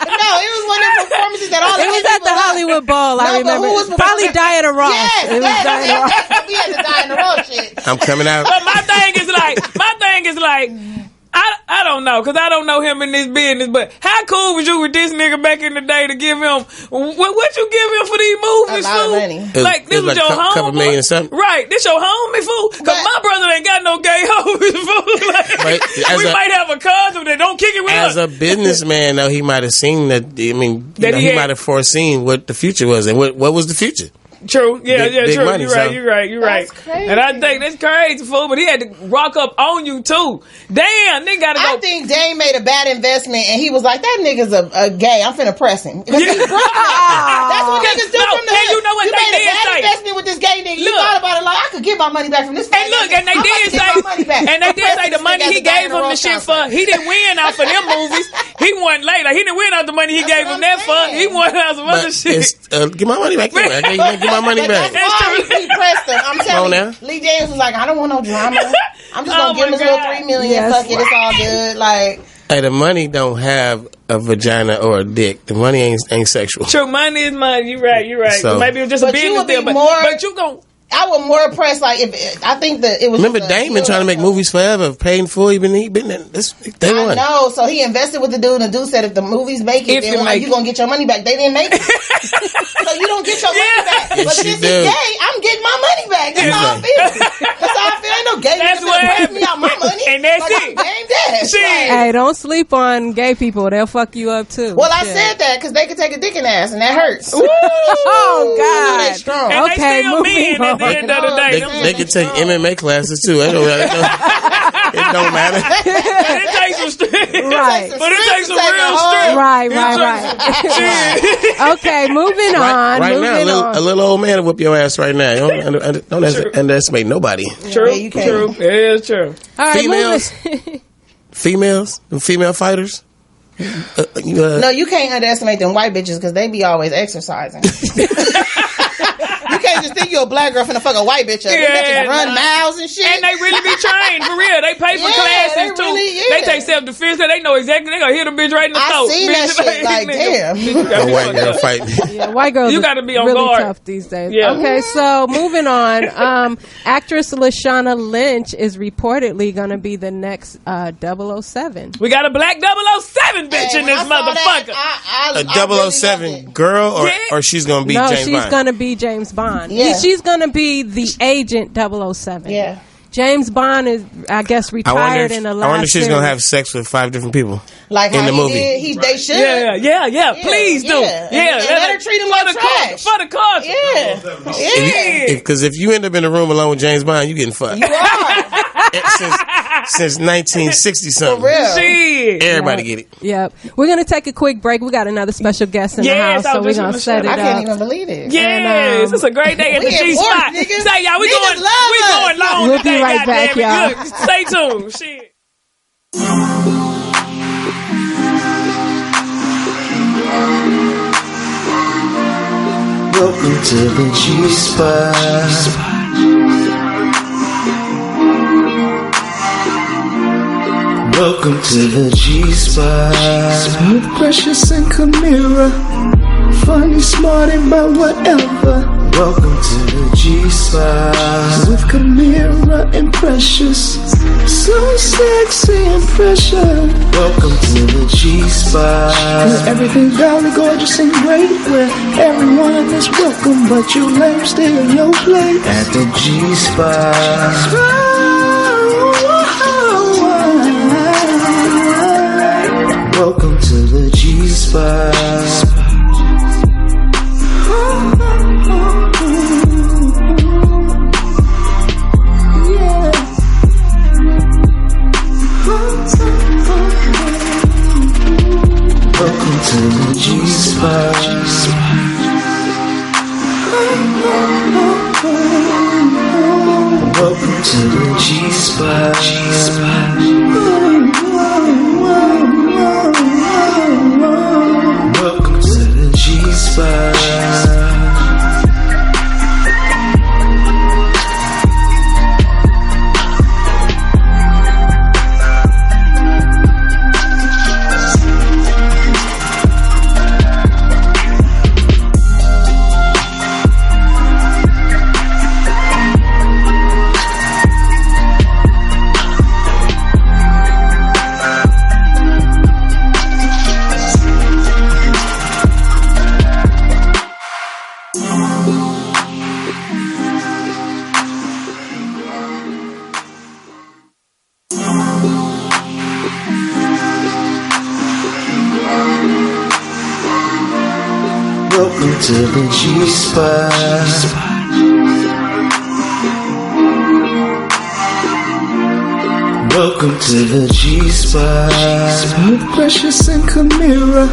No, it was one of the performances that all. It was at the Hollywood Bowl. I remember. Who was probably Diana Ross. Yes, it was Diana Ross. We had the Diana Ross shit. I'm coming out. But my thing is like, I don't know, because I don't know him in this business, but how cool was you with this nigga back in the day to give him, what you give him for these movies, a lot of money. Like, this was like your home. Couple million or something. Right, this your homie, fool? Because my brother ain't got no gay homies, fool. Like, we might have a cousin that don't kick it with us. As a businessman, though, he might have seen that, I mean, he might have foreseen what the future was. And what was the future? True. Yeah, big true. Money, You're right. That's crazy. And I think that's crazy, fool. But he had to rock up on you too. Damn, nigga gotta go. I think Dame made a bad investment, and he was like, "That nigga's a gay. I'm finna press him." Because he's broke. That's what niggas do from the hood. And you know what you they made a did bad say? investment with this gay nigga. You thought about it like, I could get my money back from this. And look, and they did say the money he gave him the shit for. He didn't win off of them movies. He won later. He didn't win off the money he gave him that for. He won out some other shit. Get my money back. Get my money back. He pressed him. I'm telling you, Lee James was like, I don't want no drama. I'm just gonna give him his little $3 million. Fuck it, it's all good. Like, hey, the money don't have a vagina or a dick. The money ain't sexual. True, money is money. You're right. So, maybe it was just a business deal, but you gon'. I was more impressed. Like, I think that it was. Remember, Dame been trying to make movies forever, paid for. He been this. They won. I know. So he invested with the dude, and the dude said, if the movies make it, then you gonna get your money back. They didn't make it, so you don't get your money back. But since he's gay, I'm getting my money back. That's how I feel. That's how I feel. Ain't no gay niggas gonna break me out my money, and that's like, it. Game dash. Hey, don't sleep on gay people. They'll fuck you up too. Well, I said that because they could take a dick in ass, and that hurts. Oh God. They strong. And Okay, they still men at the end of the day. They can take MMA classes too. It don't matter. It takes some strength. Right. But it takes some real strength. Right. Okay, moving on. Right now, a little old man will whip your ass right now. Don't underestimate nobody. True. Yeah, you can't. True. It is true. All right, Females, female fighters. No, you can't underestimate them white bitches because they be always exercising. You can't just think you're a black girl finna fuck a white bitch up. Them bitches run miles and shit. And they really be trained, for real. They pay for classes, too. Really, They take self-defense. They know exactly. They gonna hit a bitch right in the throat. I seen that shit. Like, damn. A white girl fight. Yeah, white girls. You gotta be on really guard. tough these days. Yeah. Okay, so moving on. Actress Lashana Lynch is reportedly gonna be the next 007. We got a black 007 bitch in this motherfucker. A 007 girl, or she's gonna be James Bond? No, she's gonna be James Bond. Yeah. She's gonna be the agent 007. Yeah. James Bond is, I guess, retired in the last. I wonder if she's gonna have sex with 5 different people. Like in how the movie. They should. Yeah. Please do. Yeah. And let her treat him like trash. For the culture. Yeah. Because if you end up in a room alone with James Bond, you getting fucked. You are. Since 1960 something. For real. Shit. Everybody get it. Yep. We're gonna take a quick break. We got another special guest in the house, so we're gonna set it up. I can't even believe it. Yes, it's a great day at the G spot. Say y'all, we going long. We'll be right back, y'all. Look, stay tuned. Shit. Welcome to the G-Spot. Welcome to the G-Spot with Precious and Kamira. Funny, smart, and about whatever. Welcome to the G-Spot with Kamira and Precious. So sexy and precious. Welcome to the G-Spot where everything's down and gorgeous and great. Where everyone is welcome but you lame stay in your place. At the G-Spot. Welcome to the G-Spot. Welcome to the G-Spot. Welcome to the G-Spot. Welcome to the Welcome to the G-Spot. Welcome to the G-Spot with Precious and Kamira.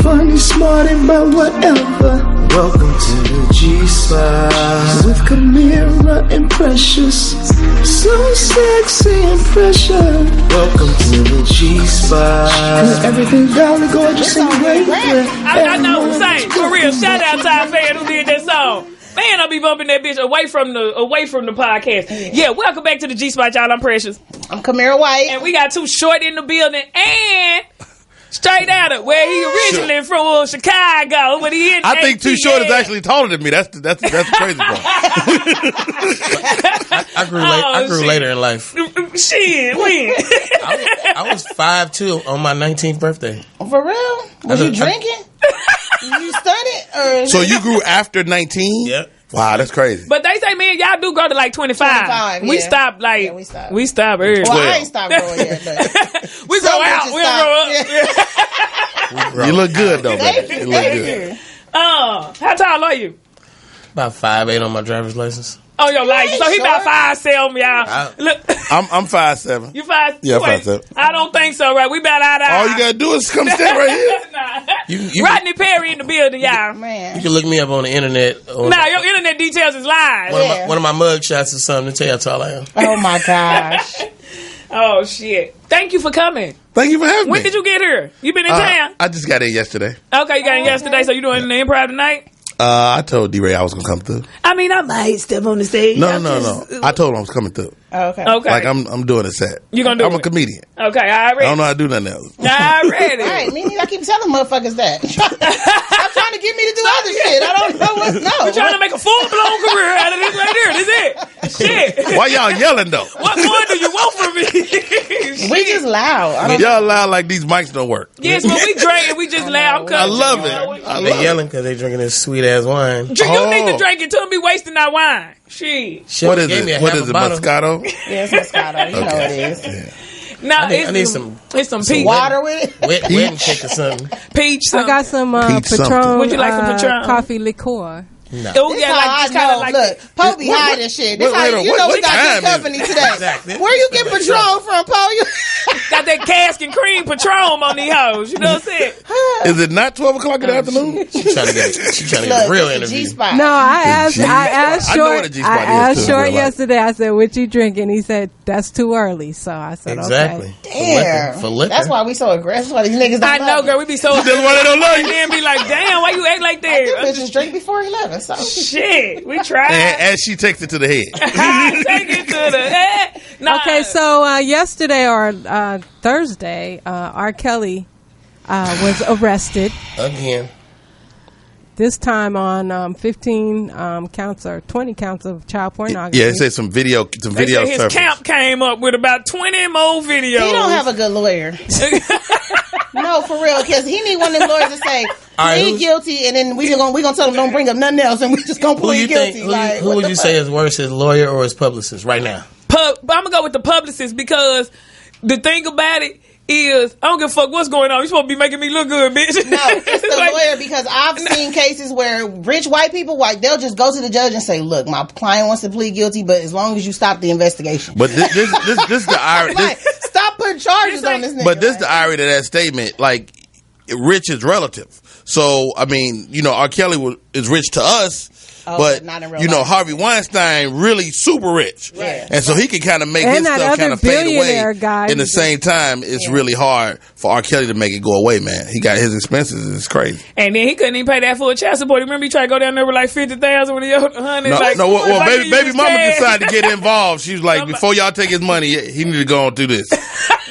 Funny, smart, about whatever. Welcome to the G-Spot with Kamira and Precious. So sexy and precious. Welcome to the G-Spot with everything valley gorgeous and great. I know who sang. For real, shout out to our fan who did that song. Man, I'll be bumping that bitch away from the podcast. Yeah, welcome back to the G-Spot, y'all. I'm Precious. I'm Kamira White. And we got Too Short in the building. And straight out of where he originally from, Chicago. But he in I think Too Short is actually taller than me. That's the crazy part. I grew later in life. Shit, when? I was 5'2" on my 19th birthday. For real? Was you drinking? You studied? Or So you grew after 19? Yep. Wow, that's crazy. But they say, man, y'all do go to like 25. 25, We yeah. stopped like, Yeah, we stopped early. Well, I ain't stopped growing yet, but We grow out, we'll grow up. Yeah. You look good, though, Thank baby. you, You look thank good. you. How tall are you? About 5'8" on my driver's license. On your license. So he about 5'7", y'all. Look, I'm 5'7". you 5'? Yeah, you ain't- 5'7". I don't think so, right? We about out of All you gotta do is come stand right here. You Rodney Perry in the building, y'all. Man. You can look me up on the internet. Nah, your internet details is live. One of my mug shots is something to tell you how tall I am. Oh my gosh. Oh, shit. Thank you for coming. Thank you for having me. When did you get here? You been in town? I just got in yesterday. Okay, you got in yesterday, so you doing the improv tonight? I told D-Ray I was gonna come through. I mean, I might step on the stage. No. I told him I was coming through. Okay. Okay. Like I'm doing a set. You gonna do I'm it? a comedian. Okay, I already. don't know how to do nothing else. Already. All right, me neither. I keep telling motherfuckers that. Stop trying to get me to do other shit. I don't know what. No. We're trying to make a full-blown career out of this right here. This it. Shit. Why y'all yelling though? What more do you want from me? We just loud. I don't Y'all loud like these mics don't work. Yes, when we drink and we just loud. I love it. They yelling because they drinking this sweet ass wine. You need to drink it. Don't be wasting our wine. Shit. What is Gave me a it? What half is a it? bottle. Moscato? Yeah, it's Moscato. You know it is. No, I need some It's some peach. Water with it. wet and cake or something. Peach. I got some Peach something. Patron. Would you like some Patron? Coffee liqueur. No. Oh, This yeah, how like I just kind know. of like Look, Poe be hiding shit. This wait, how wait, you know what we got time good is company it? today. Exactly. Where you get Patron from, Poe? You got that cask and cream Patron on these hoes. You know what I'm saying? Is it not 12 o'clock in the afternoon? She trying to get a real interview. G-spot. No, I asked G- I asked I know Short. what a G-spot I is, asked too, in Short real life. yesterday. I said, "What you drinking?" He said, "That's too early." So I said, Exactly. "Okay." Damn. For liquor. That's why we so aggressive. Why these niggas don't I know, love girl. We be so. That's why they don't love you. And then be like, damn, why you act like it. that? Bitches drink before 11. So Shit, we tried. And she takes it to the head. Take it to the head. Nah. Okay, so yesterday or Thursday, R. Kelly was arrested. Again. This time on 15 counts or 20 counts of child pornography. Yeah, it says some video They said his surfaced. camp came up with about 20 more videos. he don't have a good lawyer. No, for real, because he need one of them lawyers to say right, plead guilty, and then we gonna tell him don't bring up nothing else, and we just gonna Who plead you guilty. think? Like, Who what would the you fuck? say is worse, his lawyer or his publicist right now? I'm gonna go with the publicist because the thing about it is I don't give a fuck what's going on. You supposed to be making me look good, bitch. No, it's the Like, lawyer, because I've seen cases where rich white people, they'll just go to the judge and say, "Look, my client wants to plead guilty, but as long as you stop the investigation." But this the irony. Like, stop putting charges on this nigga. But this like, the irony of that statement. Like, rich is relative. So I mean, R. Kelly is rich to us. But not in real life. Harvey Weinstein really super rich, Right. and so he can kind of make And his that stuff other kind of fade away. billionaire guy. In the same time, it's really hard for R. Kelly to make it go away. Man, he got his expenses. It's crazy. And then he couldn't even pay that full child support. Remember, he tried to go down there with like 50,000 when he owed 100. No, like, well, if I baby, give you baby this mama cash- decided to get involved. She was like, before y'all take his money, he need to go on through this.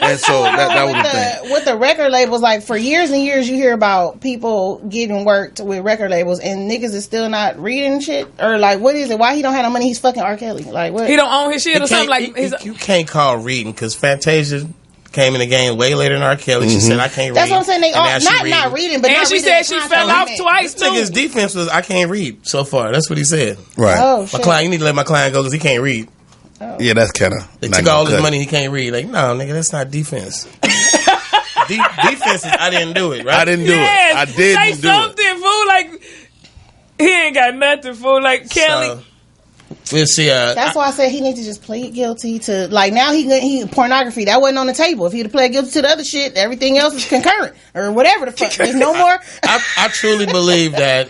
And so that was the thing. with the record labels, like for years and years, you hear about people getting worked with record labels, and niggas is still not reading shit, or like, what is it? Why he don't have no money? He's fucking R. Kelly. Like, what? He don't own his shit or something like You can't call reading because Fantasia came in the game way later than R. Kelly. She said, I can't read. That's what I'm saying. They And all now she not reading, but And not she reading said the she content. fell off Like, twice This nigga's too. defense was, I can't read so far. That's what he said. Right. Oh My shit. client, you need to let my client go because he can't read. Yeah, that's kind of. They took all his money, he can't read. Like, no, nigga, that's not defense. Defense is, I didn't do it, right? I didn't do it. I Say didn't do it. something, fool. Like, He ain't got nothing for like Kelly. So, we'll see. That's why I said he needs to just plead guilty to, like, now he pornography. That wasn't on the table. If he'd have pled guilty to the other shit, everything else is concurrent or whatever the fuck. There's no more. I truly believe that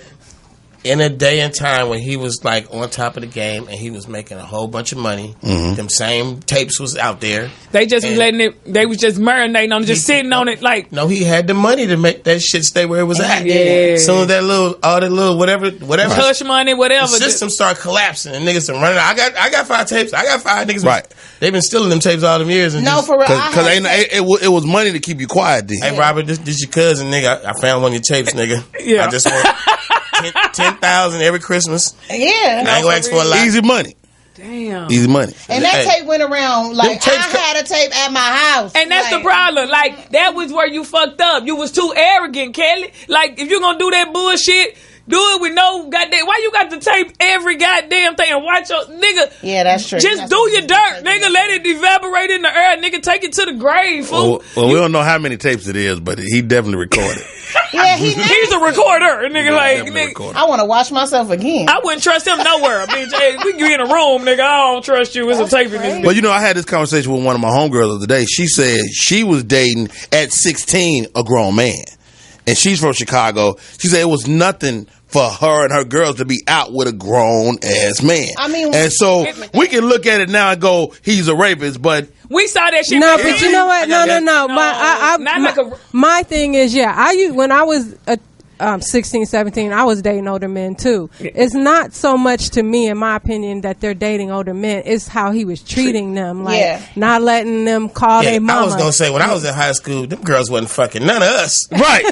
in a day and time when he was like on top of the game and he was making a whole bunch of money, them same tapes was out there. They just was letting it. They was just marinating on it, just sitting on it. Like, no, he had the money to make that shit stay where it was at. Yeah. Soon as that little whatever hush money, whatever. The system started collapsing and niggas are running. I got 5 tapes. I got 5 niggas. Right. They've been stealing them tapes all them years. And No, for real. Because it was money to keep you quiet, then. Hey, Robert, this your cousin, nigga. I found one of your tapes, nigga. Yeah. I just want 10,000 every Christmas. Yeah. I ain't gonna ask for a lot. Easy money. Damn. Easy money. And that tape went around like I tapes had a tape at my house. And that's the problem. Like, that was where you fucked up. You was too arrogant, Kelly. Like, if you're gonna do that bullshit, do it with no goddamn. Why you got to tape every goddamn thing and watch your nigga? Yeah, that's true. Just that's do your dirt, nigga. Let it evaporate in the air, nigga. Take it to the grave, fool. Well, we don't know how many tapes it is, but he definitely recorded. Yeah, He's a recorder, nigga. Like, nigga, I want to watch myself again. I wouldn't trust him nowhere, bitch. Hey, we can get in a room, nigga. I don't trust you. It's a tape in this bitch. But you know, I had this conversation with one of my homegirls the other day. She said she was dating at 16 a grown man, and she's from Chicago. She said it was nothing for her and her girls to be out with a grown ass man. I mean, and so we can look at it now and go, he's a rapist, but we saw that shit. No, but you know what? No. Not My thing is, when I was 16, 17, I was dating older men too. It's not so much to me, in my opinion, that they're dating older men. It's how he was treating them, like not letting them call their mama. I was gonna say when I was in high school, them girls wasn't fucking none of us. Right.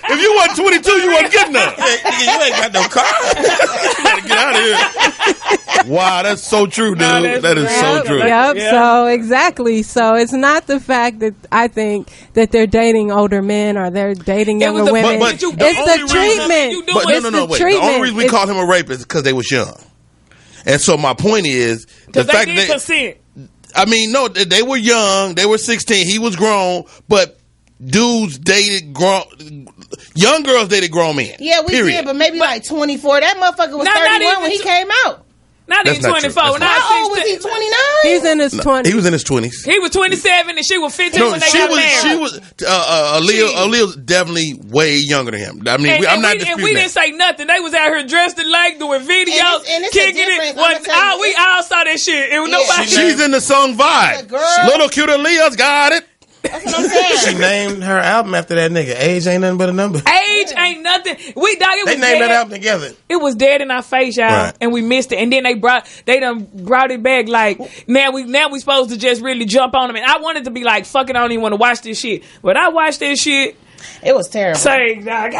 If you wasn't 22, you wasn't getting none. You ain't got no car. You gotta get out of here. Wow, that's so true, dude. That is so true. Yep. So exactly. So it's not the fact that I think that they're dating older men or they're dating younger women. But it's the treatment. But no, wait. The only reason we call him a rapist is because they was young. And so my point is the fact that consent. I mean, no, they were young. They were 16. He was grown, but dudes dated young girls dated grown men. Yeah, we did, but maybe like 24. That motherfucker was 31 when he came out. Not even 24. How old was he? 29? He's in his 20s. He was in his 20s. He was 27 and she was 15 when they got married. She was Aaliyah's definitely way younger than him. I mean, I'm not disputing and we didn't say nothing. They was out here dressed alike, doing videos, it's kicking it. We all saw that shit. It was nobody. She's in the song Vibe. Little cute Aaliyah's got it. That's what I'm saying. She named her album after that nigga. Age ain't nothing but a number. Age ain't nothing. They named that album together. It was dead in our face, y'all, right. And we missed it. And then they done brought it back. Like now we supposed to just really jump on them. And I wanted to be like, fuck it, I don't even want to watch this shit. But I watched this shit. It was terrible. Say, God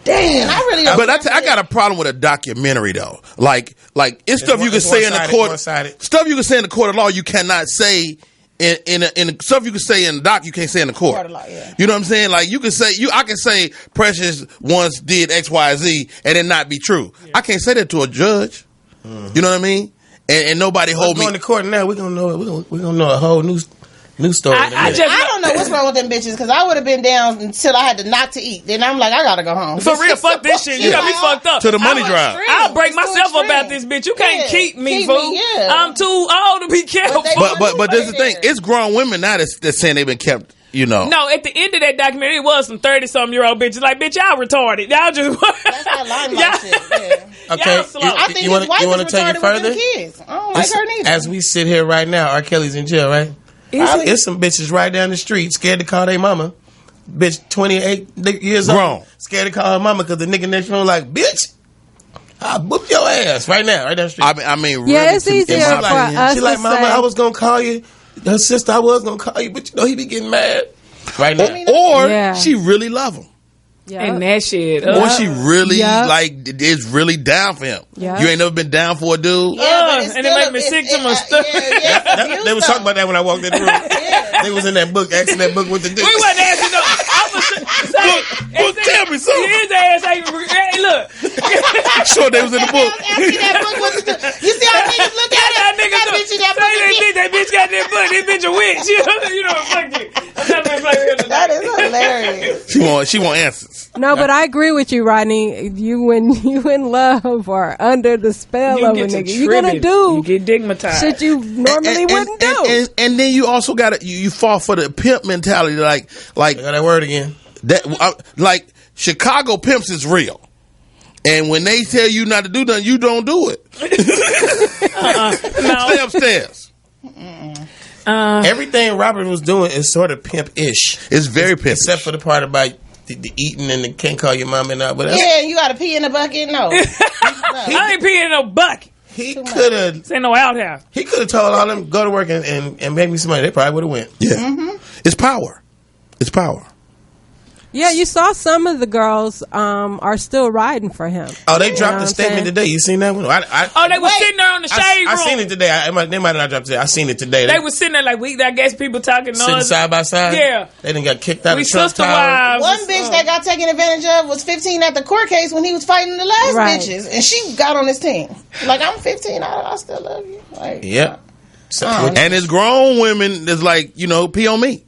damn. I really don't. But I got a problem with a documentary though. Like it's stuff you can say in the court. Stuff you can say in the court of law you cannot say. In stuff you can say in the doc, you can't say in the court. You know what I'm saying? Like you can say I can say Precious once did X, Y, Z and it not be true. Yeah. I can't say that to a judge. Mm-hmm. You know what I mean? And nobody hold me. Going to court now. We're gonna know it. We're gonna know a whole new story. I don't know what's wrong with them bitches because I would have been down until I had to not to eat. Then I'm like, I gotta go home. For real, fuck this shit. You got me fucked up. To the money drive. I'll break myself about this bitch. You can't keep me, fool. I'm too old to be kept. But this is the thing. It's grown women now that's saying they've been kept. You know. No, at the end of that documentary, it was some 30-something-year-old bitches. Like, bitch, y'all retarded. Y'all just. That's that limelight shit. Yeah. Okay. I think his wife was take it further? With them kids. I don't like her neither. As we sit here right now, R. Kelly's in jail, right? It's some bitches right down the street scared to call their mama. Bitch, 28 years old, scared to call her mama because the nigga next room like, bitch, I'll book your ass right now, right down the street. I mean, really, yeah, it's easier for us. She like, mama, I was gonna call you. Her sister, I was gonna call you, but you know he be getting mad right now. Or she really love him. Yep. And that shit. Or she really is really down for him. Yep. You ain't never been down for a dude. And it make me sick to my stomach. They was talking about that when I walked in the room. They was in that book, asking that book what to do. We wasn't asking no. Book, tell me something. His ass ain't. Hey, look. Sure, they was in the book. That book was you see how niggas look at it? That bitch got that book. This bitch a witch. You know, fuck it. That is hilarious. She want answers. No, but I agree with you, Rodney. When you in love or under the spell of a nigga, you're gonna do. You get digmatized. Shit you normally wouldn't do. And then you also got you fall for the pimp mentality, like I got that word again. That like Chicago pimps is real. And when they tell you not to do nothing, you don't do it. No. Stay upstairs. Everything Robert was doing is sort of pimp-ish. It's very pimp, except for the part about the eating and the can't call your mom and all. But yeah, you got to pee in a bucket. No, I ain't peeing in no bucket. He could have. This ain't no outhouse. He could have told all them go to work and make me some money. They probably would have went. Yeah, It's power. It's power. Yeah, you saw some of the girls are still riding for him. Oh, they dropped the statement today. You seen that one? They were sitting there on the shade room. I seen it today. They might not dropped it today. I seen it today. They were sitting there like I guess people talking noise. Sitting side by side. Yeah. They done got kicked out of Sister Trump Tower. wives. one bitch that got taken advantage of was 15 at the court case when he was fighting the last bitches, and she got on his team. Like, I'm 15, I still love you. Like, yep. And it's grown women that's like, pee on me.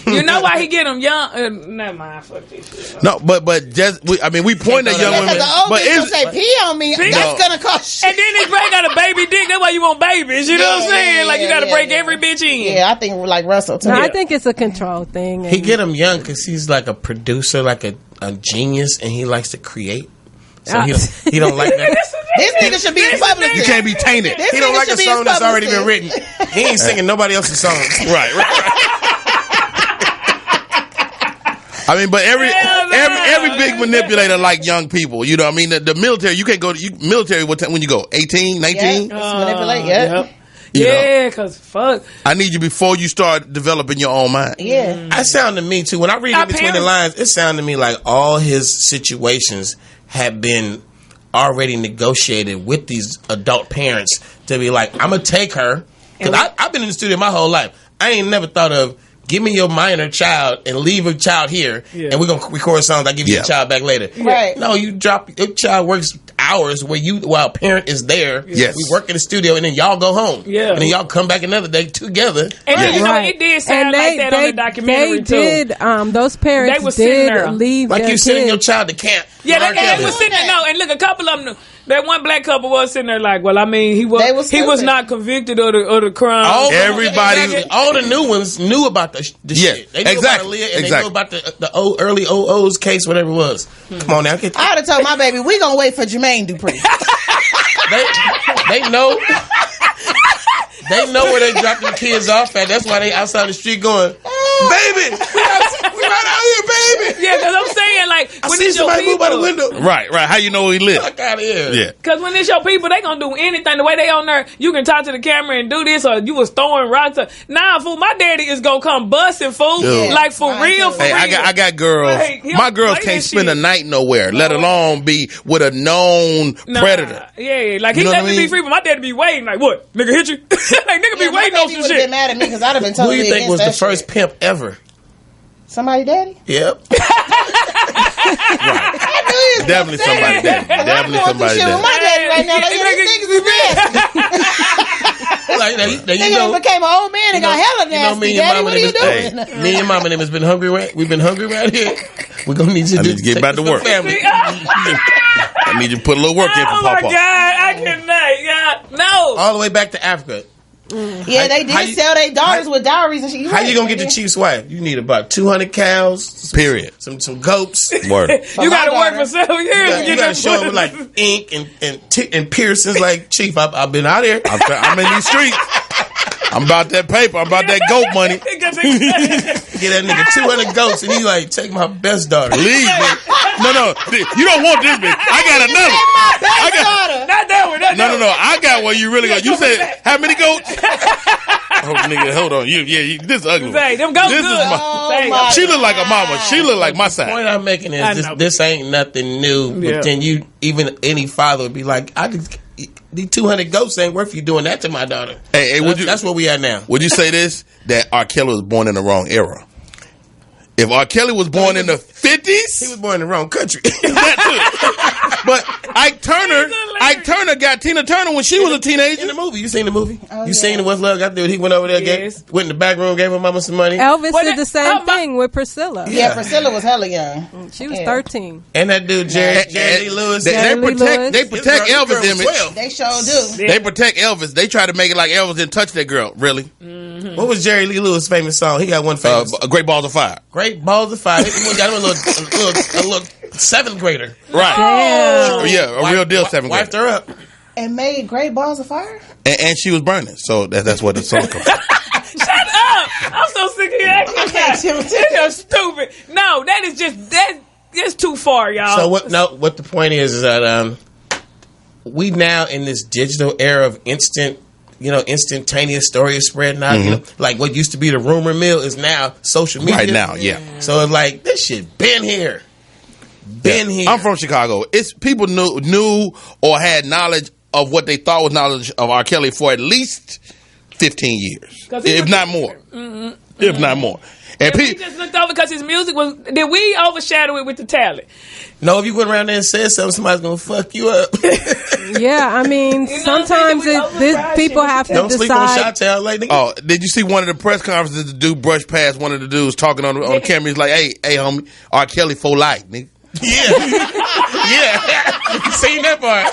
You know why he get them young? Never mind, fuck this shit. No, but just we point at young women. the old But bitch gonna say pee on me. That's gonna cost shit. And then this break got a baby dick. That's why you want babies. You know what I'm saying? Like you got to break every bitch in. Yeah, I think like Russell too. No, I think it's a control thing. He get him young because he's like a producer, like a genius, and he likes to create. So he don't like that. This nigga should be in public. You can't be tainted. He don't like a song that's already been written. He ain't singing nobody else's songs. Right. I mean, but every big manipulator like young people. You know what I mean? The military, you can't go to military when you go? 18, 19? Manipulate, Yeah, because fuck. I need you before you start developing your own mind. Yeah. That sounded to me, too. When I read in between the lines, it sounded to me like all his situations had been already negotiated with these adult parents to be like, I'm going to take her. Because I've been in the studio my whole life. I ain't never thought of, give me your minor child and leave a child here, and we're going to record songs. I'll give you the child back later. Right. No, you drop, your child works hours while a parent is there. Yes. We work in the studio, and then y'all go home. Yeah. And then y'all come back another day together. And it did sound like that on the documentary, too. Those parents they was sitting there. Leave like their you sending your child to camp. Yeah, they was sitting there. No, and look, a couple of them. That one black couple was sitting there like, well, I mean, he was not convicted of the crime. All the new ones knew about the shit. They knew about Aaliyah, and they knew about the early OO's case, whatever it was. Come on now. I would have told my baby, we gonna wait for Jermaine Dupri. They know. They know where they drop their kids off at. That's why they outside the street going, baby, we right out here, baby. Yeah, because I'm saying, like, when it's your people. Move by the window. Right. How you know where he lives? Fuck out of here. Yeah. Because when it's your people, they going to do anything. The way they on there, you can talk to the camera and do this, or you was throwing rocks. Nah, fool, my daddy is going to come busting, fool. Yeah. Like, for real. Hey, I got girls. Like, my girls can't spend a night nowhere, let alone be with a known predator. Yeah, like, he let me be free, but my daddy be waiting. Like, what? Nigga hit you? Like, nigga be waiting on some shit. Been mad at me because I'd have been totally. Who do you think was the first pimp ever? Somebody daddy? Yep. Right. Definitely somebody daddy. Definitely somebody daddy. With my daddy right now. Like, niggas is nasty. Like, nigga became an old man and got hella nasty. Daddy, what are you doing? Me and your mama and them has been hungry. We've been hungry right here. We're gonna need you to get back to work. I need you to put a little work in for Papa. Oh my God, I cannot. No. All the way back to Africa. Yeah, they did sell their daughters with dowries and shit. How you gonna get the chief's wife? You need about 200 cows. Period. Some goats. Word. You gotta work for several years. You gotta show up with like ink and piercings. Like, Chief, I've been out here. I'm in these streets. I'm about that paper. I'm about that goat money. Get that nigga 200 goats, and he like, take my best daughter. Leave me. No. You don't want this bitch. I got another. I got not that one. No. I got one. You really got. You said how many goats? Oh, nigga, hold on. This is ugly. Say, them goats this good. She look like a mama. She look like my side. The point I'm making is this ain't nothing new. But then any father would be like, these 200 goats ain't worth you doing that to my daughter. Hey, that's where we at now. Would you say this? That R. Kelly was born in the wrong era. If R. Kelly was born in the 50s, he was born in the wrong country. That too. But Ike Turner got Tina Turner when she was a teenager. In the movie, you seen the movie? You seen the What's Love Got to Do with? He went over there, went in the back room, gave her mama some money. Elvis did the same thing with Priscilla. Yeah, Priscilla was hella young. She was 13. And that dude Jerry Lee Lewis. They protect Elvis' image. They sure do. They protect Elvis. They try to make it like Elvis didn't touch that girl. Really? Mm-hmm. What was Jerry Lee Lewis' famous song? He got one famous. Great Balls of Fire. Great Balls of Fire. He got him a little 7th grader. Right. Damn. Yeah, a real deal 7th grader. Wiped her up. And made Great Balls of Fire? And she was burning. So that's what the song comes from. Shut up! I'm so sick of you. You're stupid. No, that is just that's too far, y'all. So what the point is that we now in this digital era of instantaneous stories spreading out. You know, like what used to be the rumor mill is now social media. Right now, yeah. So it's like this shit been here. Here. I'm from Chicago. It's people knew or had knowledge of what they thought was knowledge of R. Kelly for at least 15 years, if not more. If not more. And we just looked over because his music was. Did we overshadow it with the talent? No, if you went around there and said something, somebody's gonna fuck you up. Yeah, I mean, sometimes people have to Don't decide. sleep on Chi-Town, lady. oh, did you see one of the press conferences? The dude brushed past one of the dudes talking on camera. He's like, "Hey, homie, R. Kelly for life, nigga." Yeah, seen that part.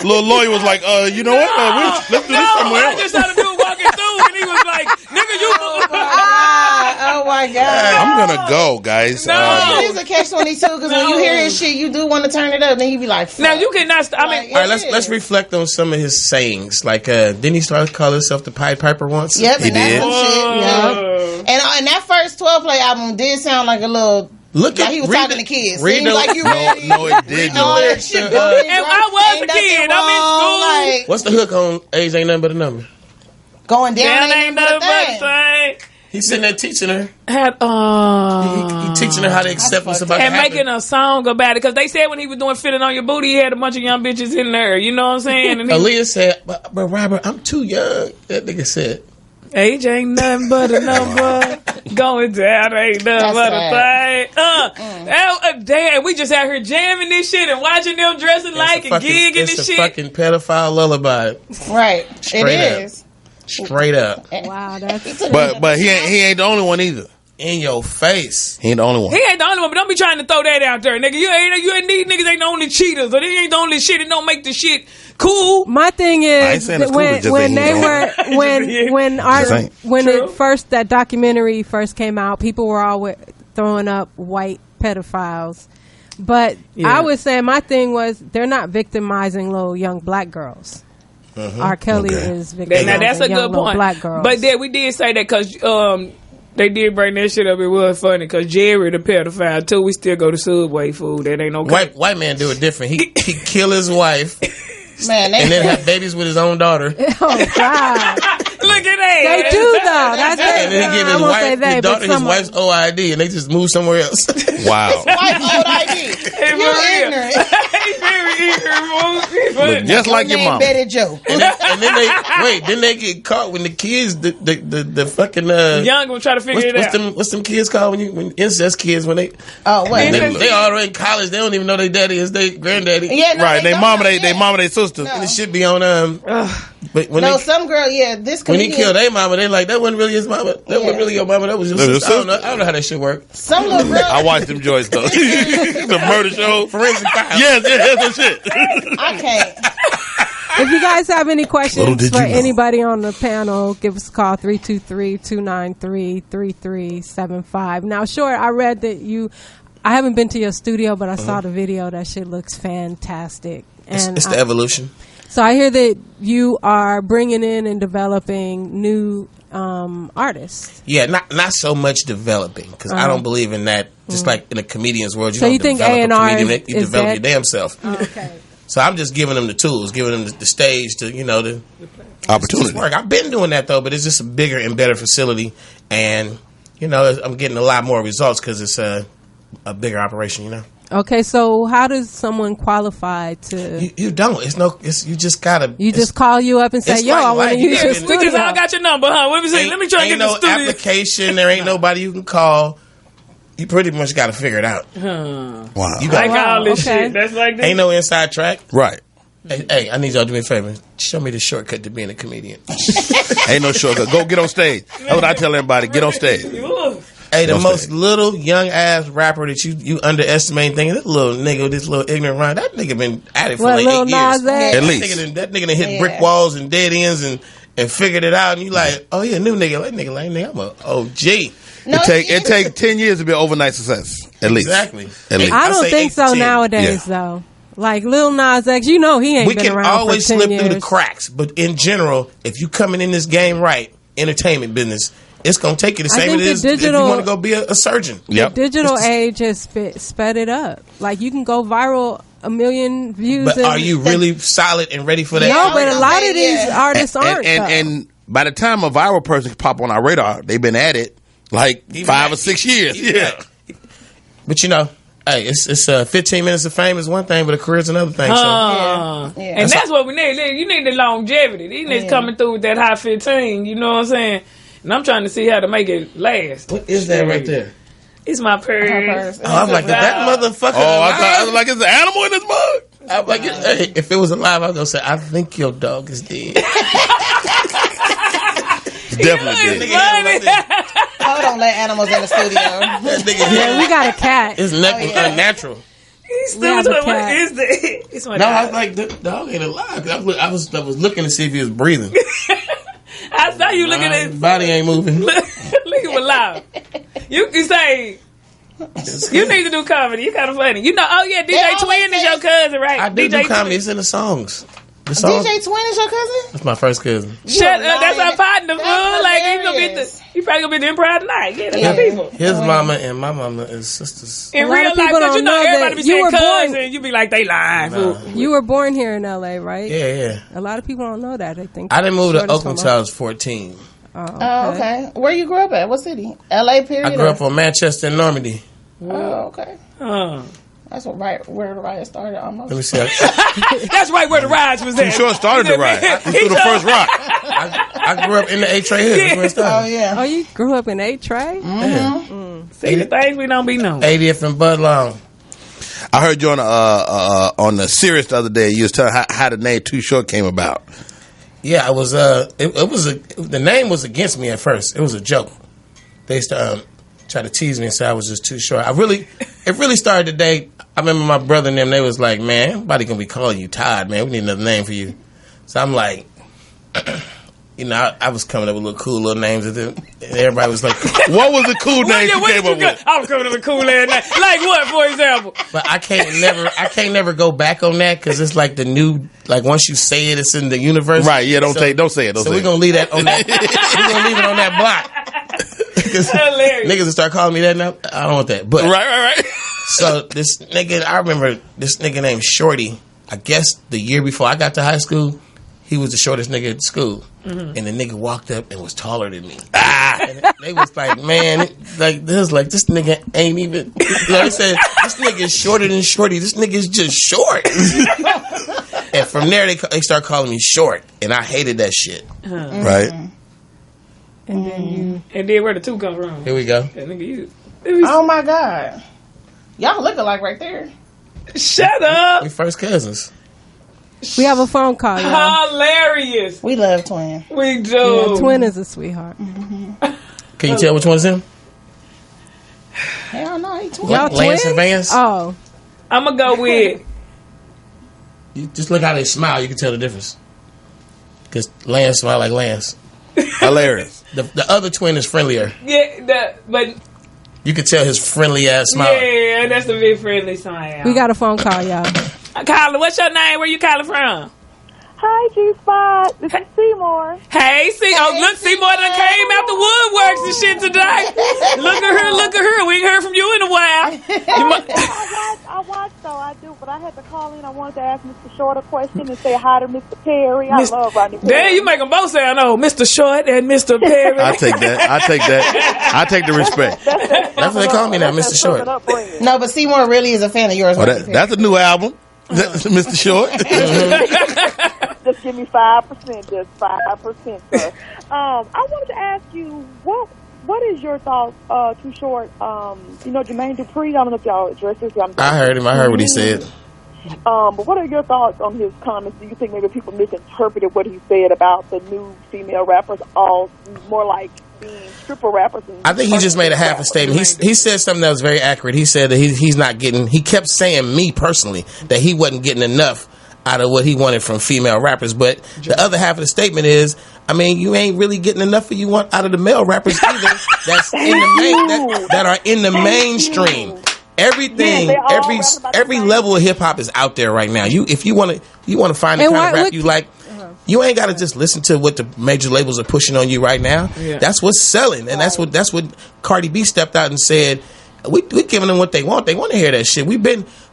Little lawyer was like, you know what? Let's do this somewhere I else. just saw the dude walking through, and he was like, "Nigga, you." Oh my God. I'm gonna go, guys. It is a catch-22 because when you hear his shit, you do want to turn it up. Then you be like, fuck. Now you cannot. I mean, All right, let's reflect on some of his sayings. Like, didn't he start to call himself the Pied Piper once? Yep, He and that's did. some shit. Yep. And that first 12 play album did sound like a little. Like he was talking to kids. Seems like you ready. No, it didn't. All that shit. and I was a kid. I'm in school. Like, What's the hook on Age Ain't Nothing But a Number? going down ain't nothing but a thing. He's sitting there teaching her. He He teaching her how to accept what's about to and happen. making a song about it because they said when he was doing "Feeling on Your Booty," he had a bunch of young bitches in there. You know what I'm saying? And Aaliyah said, but Robert, I'm too young. That nigga said. Age ain't nothing but a number. Going down ain't nothing but a thing. Damn, we just out here jamming this shit and watching them dressing like and gigging and shit. It's a fucking pedophile lullaby. right. Straight It up. is. Straight up. Wow, that's But he ain't the only one either. In your face. He ain't the only one. He ain't the only one, but don't be trying to throw that out there, nigga. You ain't these niggas ain't the only cheaters, or they ain't the only shit. It don't make the shit cool. my thing I ain't is saying it's cool, when it's just when that he they ain't. were when True. it first that documentary first came out, people were always throwing up white pedophiles. But I was saying my thing was they're not victimizing little young black girls. R. Kelly is victimizing Now that's a young good little point. black girls. But we did say that because they did bring that shit up. It was funny because Jerry the pedophile too. We still go to Subway food. That ain't no White man do it different. He kill his wife Man, and then have babies with his own daughter. Oh God! Look at that. They do though. That's And then he give his daughter his wife's OID and they just move somewhere else. Wow. white old ID. You're ignorant. He's very ignorant. Look just like your Name mom. Betty Joe. And then they get caught when the kids, the fucking Young will try to figure it out. what's them kids called when incest kids when they Wait. they already in college, they don't even know their daddy is their granddaddy. Yeah, no, Right, they don't mama, know they yet. mama, they sister. And it should be on but when No, they, some girl, this when he comedian. killed their mama, they like that wasn't really his mama. That wasn't really your mama. That was your That was sister. your I don't know how that shit worked. Some little girl. I watched them joints though. The murder show. Forensic files. Yes, that's shit. I can't. If you guys have any Little questions did for you know. anybody on the panel, give us a call 323-293-3375. Now, sure, I read that I haven't been to your studio, but I saw the video. That shit looks fantastic. And It's the evolution. So I hear that you are bringing in and developing new artists. Yeah, not so much developing because I don't believe in that. Just like in the comedian's world, you So don't you think develop A&R a comedian, you is develop dead? your damn self. Okay. So I'm just giving them the tools, giving them the stage to the Opportunity. work. I've been doing that though, but it's just a bigger and better facility, and I'm getting a lot more results because it's a bigger operation. Okay, so how does someone qualify to? You don't. You just gotta. You just call you up and say, it's "Yo, like I want to life. use your We studio." We just all got your number, huh? Let me see. Let me try to Ain't get the no studio. application. There ain't nobody you can call. you pretty much got to figure it out. Wow. You got all this shit. That's like this. Ain't no inside track. Right. Hey, I need y'all to do me a favor. Show me the shortcut to being a comedian. Ain't no shortcut. Go get on stage. That's what I tell everybody. Get on stage. Hey, the most little young ass rapper that you underestimate, thinking this little nigga, this little ignorant rhyme, that nigga been at it for like 8 years. At least That nigga done hit brick walls and dead ends and figured it out. And you like, oh yeah, new nigga, nigga, I'm a OG. No, it take 10 years to be overnight success. At least. Exactly. At least. I don't think so nowadays, though. Like Lil Nas X, he ain't been around always for 10 slip years. through the cracks, but in general, if you coming in this game right, entertainment business, it's gonna take you the same as it is if you want to go be a surgeon. The digital age has sped it up. Like you can go viral 1 million views. But are you really solid and ready for that? No, but a lot of these artists aren't. And by the time a viral person can pop on our radar, they've been at it like 5 or 6 years. Yeah. But hey, it's 15 minutes of fame is one thing, but a career's another thing. And that's what we need. You need the longevity. These niggas coming through with that high 15. You know what I'm saying? And I'm trying to see how to make it last. What is that right there? It's my purse. Oh, I'm like, that motherfucker. Oh, I was like, it's an animal in this mug. I'm like, hey, if it was alive, I was gonna say, I think your dog is dead. Definitely dead. Oh, don't let animals in the studio. Yeah, we got a cat. It's unnatural. He's still doing what is that? It's my no, dog. I was like, the dog ain't alive. I was looking to see if he was breathing. I saw you looking at his body ain't moving. Look at him alive. You can say you need to do comedy. You kind of funny. DJ Twin is your cousin, right? I do comedy. It's in the songs. DJ Twin is your cousin? That's my first cousin. Shut up. That's our partner, fool. Like, he probably gonna be the improv tonight. Yeah, that's our people. His mama and my mama is sisters. In real life, because everybody be saying cousin, you be like, they lying, fool. You were born here in LA, right? Yeah. A lot of people don't know that. They think I didn't move to Oakland until I was 14. Oh, okay. Where you grew up at? What city? LA, period? I grew up on Manchester and Normandy. Oh, okay. That's where the riot started almost. Let me see. That's right where the riots was at. Too Short started the riot. He threw the first rock. I grew up in the A-Tray Hills. That's where it started. Oh, yeah. Oh, you grew up in A-Tray? Mm-hmm. See, the things we don't be known. 80th and Bud Long. I heard you on the Sirius the other day. You was telling how the name Too Short came about. Yeah, it was. The name was against me at first. It was a joke. They tried to tease me and say I was just too short. It really started the day. I remember my brother and them. They was like, "Man, everybody gonna be calling you Todd, man. We need another name for you." So I'm like, I was coming up with little cool names, and everybody was like, "What was the cool name you came up with?" I was coming up with cool ass name. Like what, for example? But I can't never go back on that because it's like the new. Like once you say it, it's in the universe. Right? Yeah. Don't say it. So we're gonna leave that on that. We're gonna leave it on that block. Niggas will start calling me that now. I don't want that. But right. So this nigga, I remember this nigga named Shorty. I guess the year before I got to high school, he was the shortest nigga at school. Mm-hmm. And the nigga walked up and was taller than me. And they was like, man, this nigga ain't even. They said, this nigga is shorter than Shorty. This nigga is just short. And from there, they start calling me Short. And I hated that shit. Mm-hmm. Right. And then where the two come from? Here we go. That nigga Oh my God. Y'all look alike right there. Shut up. We first cousins. we have a phone call, y'all. Hilarious. We love Twin. We do. Yeah, Twin is a sweetheart. Mm-hmm. Can you tell which one's him? Hell no, he Twin. Y'all Lance twins? and Vance? Oh. I'm going to go with. You just look how they smile. You can tell the difference. Because Lance smile like Lance. Hilarious. The other twin is friendlier. Yeah, but You can tell his friendly ass smile. yeah, that's the big friendly smile. We got a phone call, y'all. Kyla, what's your name? Where you calling from? Hi, G-Spot. This is Seymour. Hey, look, Seymour done came out the woodworks and shit today. Look at her. We ain't heard from you in a while. I watched, though. I do, but I had to call in. I wanted to ask Mr. Short a question and say hi to Mr. Perry. I love Rodney Perry. Damn, you make them both sound old. Mr. Short and Mr. Perry. I take that. I take the respect. That's what they call me now, Mr. Short. No, but Seymour really is a fan of yours. That's a new album. Mr. Short. Just give me 5%, just 5%, sir. I wanted to ask you, what what is your thoughts, Too Short? You know, Jermaine Dupri, I don't know if y'all addressed this. I heard him. I heard what he said. But what are your thoughts on his comments? Do you think maybe people misinterpreted what he said about the new female rappers, all more like being stripper rappers? I think he just made a half a statement. He said something that was very accurate. He said that he's not getting. He kept saying, me personally, that he wasn't getting enough out of what he wanted from female rappers. But the other half of the statement is, I mean, you ain't really getting enough of you want out of the male rappers either. That's in the main that are in the mainstream. Everything, every level of hip hop is out there right now. If you want to find the kind of rap you like, you ain't got to just listen to what the major labels are pushing on you right now. Yeah. That's what's selling, and that's what Cardi B stepped out and said. We giving them what they want. They want to hear that shit.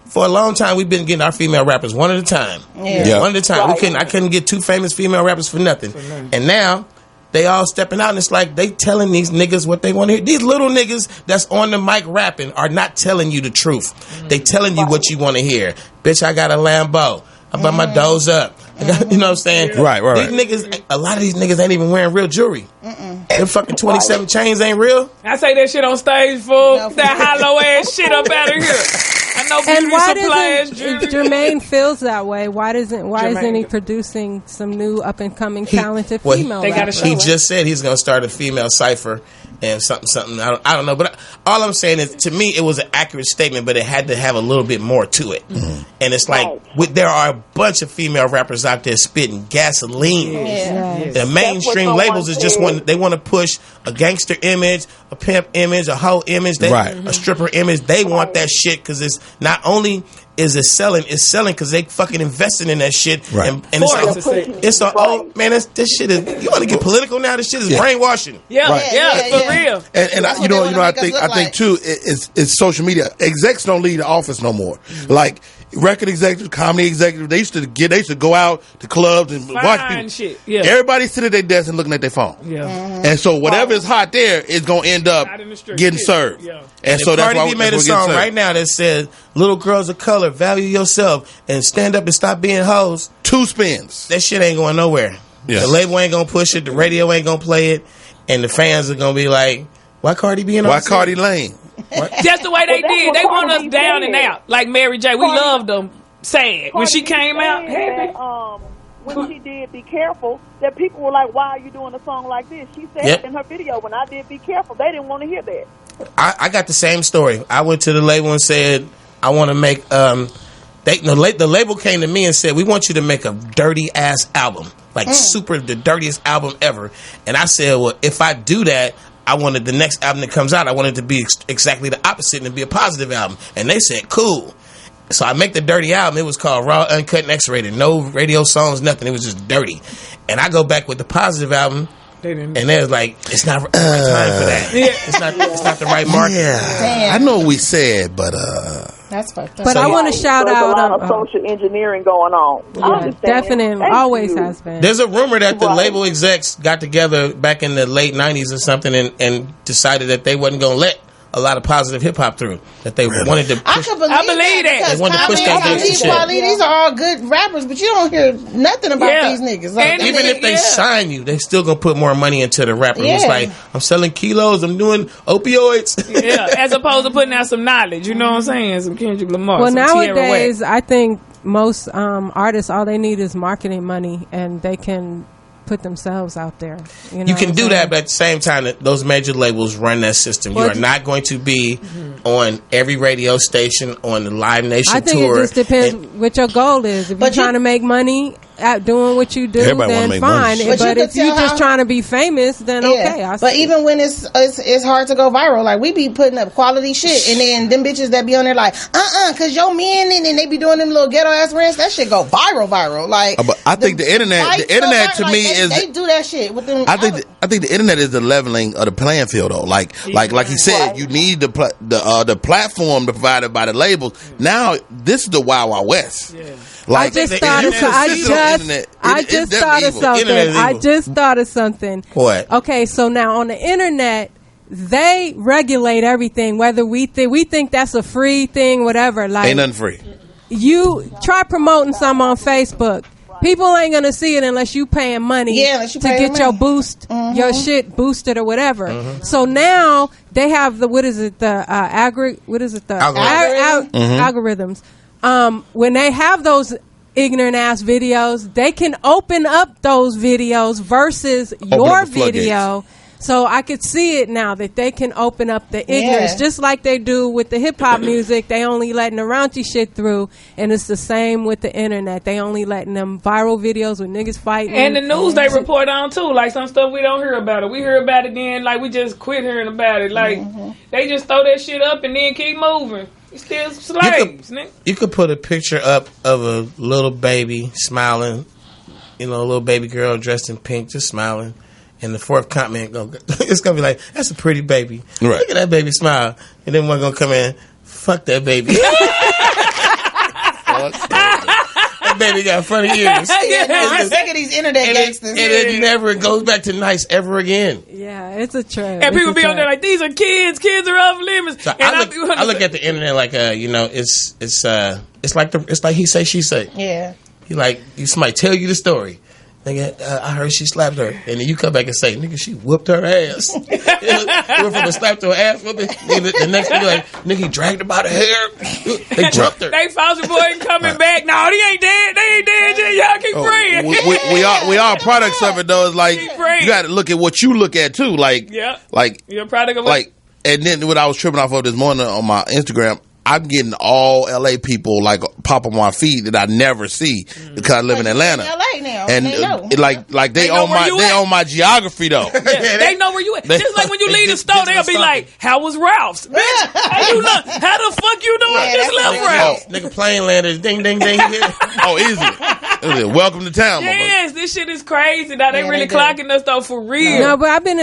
For a long time, we've been getting our female rappers one at a time. Yeah. One at a time. Right. I couldn't get two famous female rappers for nothing. And now they all stepping out, and it's like they telling these niggas what they want to hear. These little niggas that's on the mic rapping are not telling you the truth. They telling you what you want to hear. Bitch, I got a Lambo. I bought my doors up. You know what I'm saying? Right. These niggas, a lot of these niggas ain't even wearing real jewelry. Them fucking 27 chains ain't real. I say that shit on stage, fool. That hollow ass shit up out of here. I know. And why doesn't Jermaine feels that way? Why isn't he producing some new up and coming talented female rappers? He just said he's gonna start a female cipher and something. I don't know, but all I'm saying is, to me, it was an accurate statement, but it had to have a little bit more to it. And it's like there are a bunch of female rappers out there spitting gasoline. The mainstream labels is just they want to push a gangster image, a pimp image, a hoe image, a stripper image. They want that shit because it's not only is it selling, it's selling because they fucking investing in that shit. Right. And it's an old man. This shit is. You want to get political now? This shit is brainwashing. For real. And I think too, it's social media. Execs don't leave the office no more. Like record executives, comedy executives, they used to go out to clubs and watch people. Shit. Everybody sit at their desk and looking at their phone. And so whatever is hot there is gonna end up getting served. And so that's why Cardi B made a song right now that says, "Little girls of color, value yourself and stand up and stop being hoes." 2 spins. That shit ain't going nowhere. The label ain't gonna push it. The radio ain't gonna play it, and the fans are gonna be like, "Why Cardi B? Why Cardi lame?" Just the way they did. They want us down and out. Like Mary J. We loved them sad. When she came out, when she did Be Careful, that people were like, why are you doing a song like this? She said in her video, when I did Be Careful, they didn't want to hear that. I got the same story. I went to the label and said, I want to make the label came to me and said, we want you to make a dirty ass album, like the dirtiest album ever. And I said, well, if I do that, I wanted the next album that comes out, I wanted it to be exactly the opposite and to be a positive album. And they said, cool. So I make the dirty album. It was called Raw, Uncut, and X-Rated. No radio songs, nothing. It was just dirty. And I go back with the positive album, and they was like, it's not the right time for that. It's not the right market. I know what we said, but that's fucked up. But I want to shout out. There's a lot of social engineering going on. I understand. Definitely, always has been. There's a rumor that the label execs got together back in the late 90s or something and decided that they wasn't going to let a lot of positive hip hop through. That they wanted to push. I believe that. They wanted to push that gangster shit. These are all good rappers, but you don't hear nothing about these niggas. Like, and even if they sign you, they still gonna put more money into the rapper. It's like, I'm selling kilos, I'm doing opioids. As opposed to putting out some knowledge. You know what I'm saying? Some Kendrick Lamar. Well, nowadays, I think most artists, all they need is marketing money, and they can put themselves out there. You can do that, but at the same time, those major labels run that system. You are not going to be on every radio station, on the Live Nation tour. I think it just depends what your goal is. If you're trying to make money at doing what you do, then fine. But if you're just trying to be famous, then okay. But even when it's hard to go viral, like we be putting up quality shit, and then them bitches that be on there like, cause your men, and they be doing them little ghetto ass rants, that shit go viral. Like, but I think the internet to me is they do that shit with them. I think the internet is the leveling of the playing field though. Like he said, you need the platform provided by the labels. Now this is the Wild Wild West. Like, I just thought of something. What? Okay, so now on the internet, they regulate everything. Whether we think that's a free thing, whatever. Like, ain't nothing free. You try promoting some on Facebook. People ain't gonna see it unless you paying money unless you to paying get your money. boost, your shit boosted or whatever. So now they have the algorithms. When they have those ignorant ass videos, they can open up those videos versus your video. So I could see it now that they can open up the ignorance, just like they do with the hip hop music. They only letting the raunchy shit through, and it's the same with the internet. They only letting them viral videos with niggas fighting. And the news they report on too, like some stuff we don't hear about it. We hear about it then, like we just quit hearing about it. Like they just throw that shit up and then keep moving. It's still slaves, nigga. You could put a picture up of a little baby smiling, a little baby girl dressed in pink, just smiling. And the fourth comment, it's going to be like, that's a pretty baby. Right. Look at that baby smile. And then one going to come in, fuck that baby. That baby got funny ears. I'm sick of these internet gangsters. And it never goes back to nice ever again. Yeah, it's a trend. And people be on there like, these are kids. Kids are off limits. So and I look at the internet like, it's like he say, she say. Yeah. Somebody tell you the story. Nigga, I heard she slapped her, and then you come back and say, "Nigga, she whooped her ass." Went from a slap to her ass whooping. The next thing, like, nigga, he dragged her by the hair. They jumped her. They foster boy coming back. No, they ain't dead. They ain't dead yet. Y'all keep praying. We are products of it though. It's like you got to look at what you look at too. Like, you're a product of like. And then what I was tripping off of this morning on my Instagram, I'm getting all LA people like pop on my feed that I never see because I live in Atlanta. LA now, and they own my geography though. They know where you at. Just like when you leave the store, they'll be like, "How was Ralph's? Bitch, how the fuck you doing? I just left Ralph's." Nigga, plane landers, ding ding ding. Oh, easy. Welcome to town. Yes, this shit is crazy. Now they really clocking us though for real. No, but I've been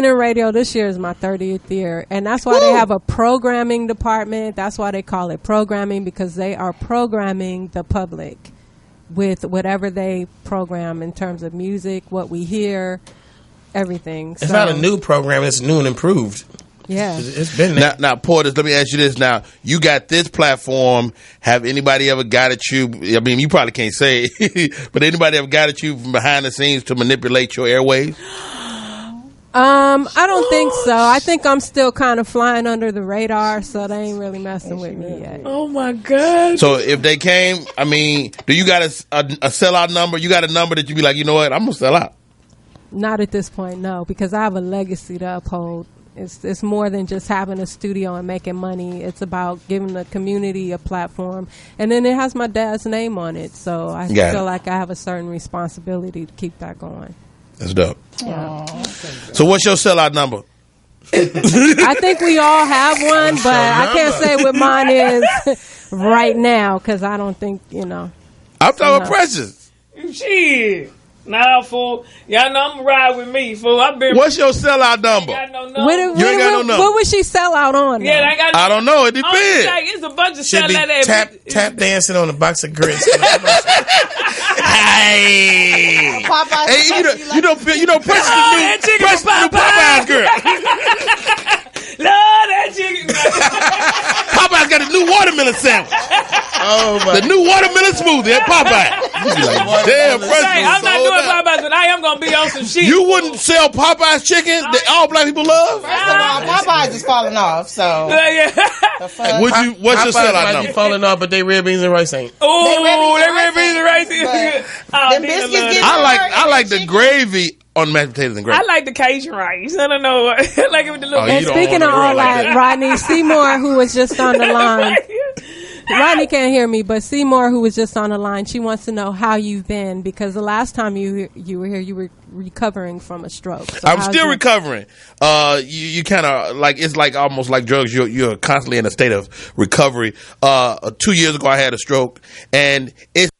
in radio. This year is my 30th year, and that's why they have a programming department. That's why they call it programming, because they are programming the public with whatever they program in terms of music, what we hear, everything. It's not a new program. It's new and improved. Yeah. It's been there. Now, Portis, let me ask you this. Now, you got this platform. Have anybody ever got at you? I mean, you probably can't say it, but anybody ever got at you from behind the scenes to manipulate your airwaves? I don't think so. I think I'm still kind of flying under the radar, so they ain't really messing with me yet. Oh my God. So if they came, I mean, do you got a sellout number? You got a number that you be like, you know what, I'm gonna sell out? Not at this point, no, because I have a legacy to uphold. It's more than just having a studio and making money. It's about giving the community a platform, and then it has my dad's name on it, so I feel like I have a certain responsibility to keep that going. That's dope. Yeah. So what's your sellout number? I think we all have one, but I can't say what mine is right now because I don't think, I'm talking Precious. Shit. Nah, fool. Y'all know I'm gonna ride with me, fool. What's your sellout number? I ain't got no number. You ain't got no number. What would she sell out on? Yeah, I got. I don't know. It depends. It's a bunch of Should shit like that. Tap dancing on a box of grits. Hey, you know, Precious the new Popeyes girl. Love that chicken. Popeyes got a new watermelon sandwich. Oh my! The new watermelon smoothie at Popeyes. Damn, Precious. I'm not doing Popeyes, but I am gonna be on some shit. You wouldn't sell Popeyes chicken that all black people love? First of all, Popeyes is falling off, so. What's your sellout number? Falling off, but they red beans and rice ain't. Oh, they red beans and rice. Them biscuits get I like the gravy on mashed potatoes and gravy. I like the Cajun rice. I don't know. I like it with the little. And speaking of all that, Rodney Seymour, who was just on the line. Rodney can't hear me, but Seymour, who was just on the line, she wants to know how you've been, because the last time you were here, you were recovering from a stroke. So I'm still recovering. You kind of like, it's like almost like drugs. You're constantly in a state of recovery. 2 years ago, I had a stroke, and it's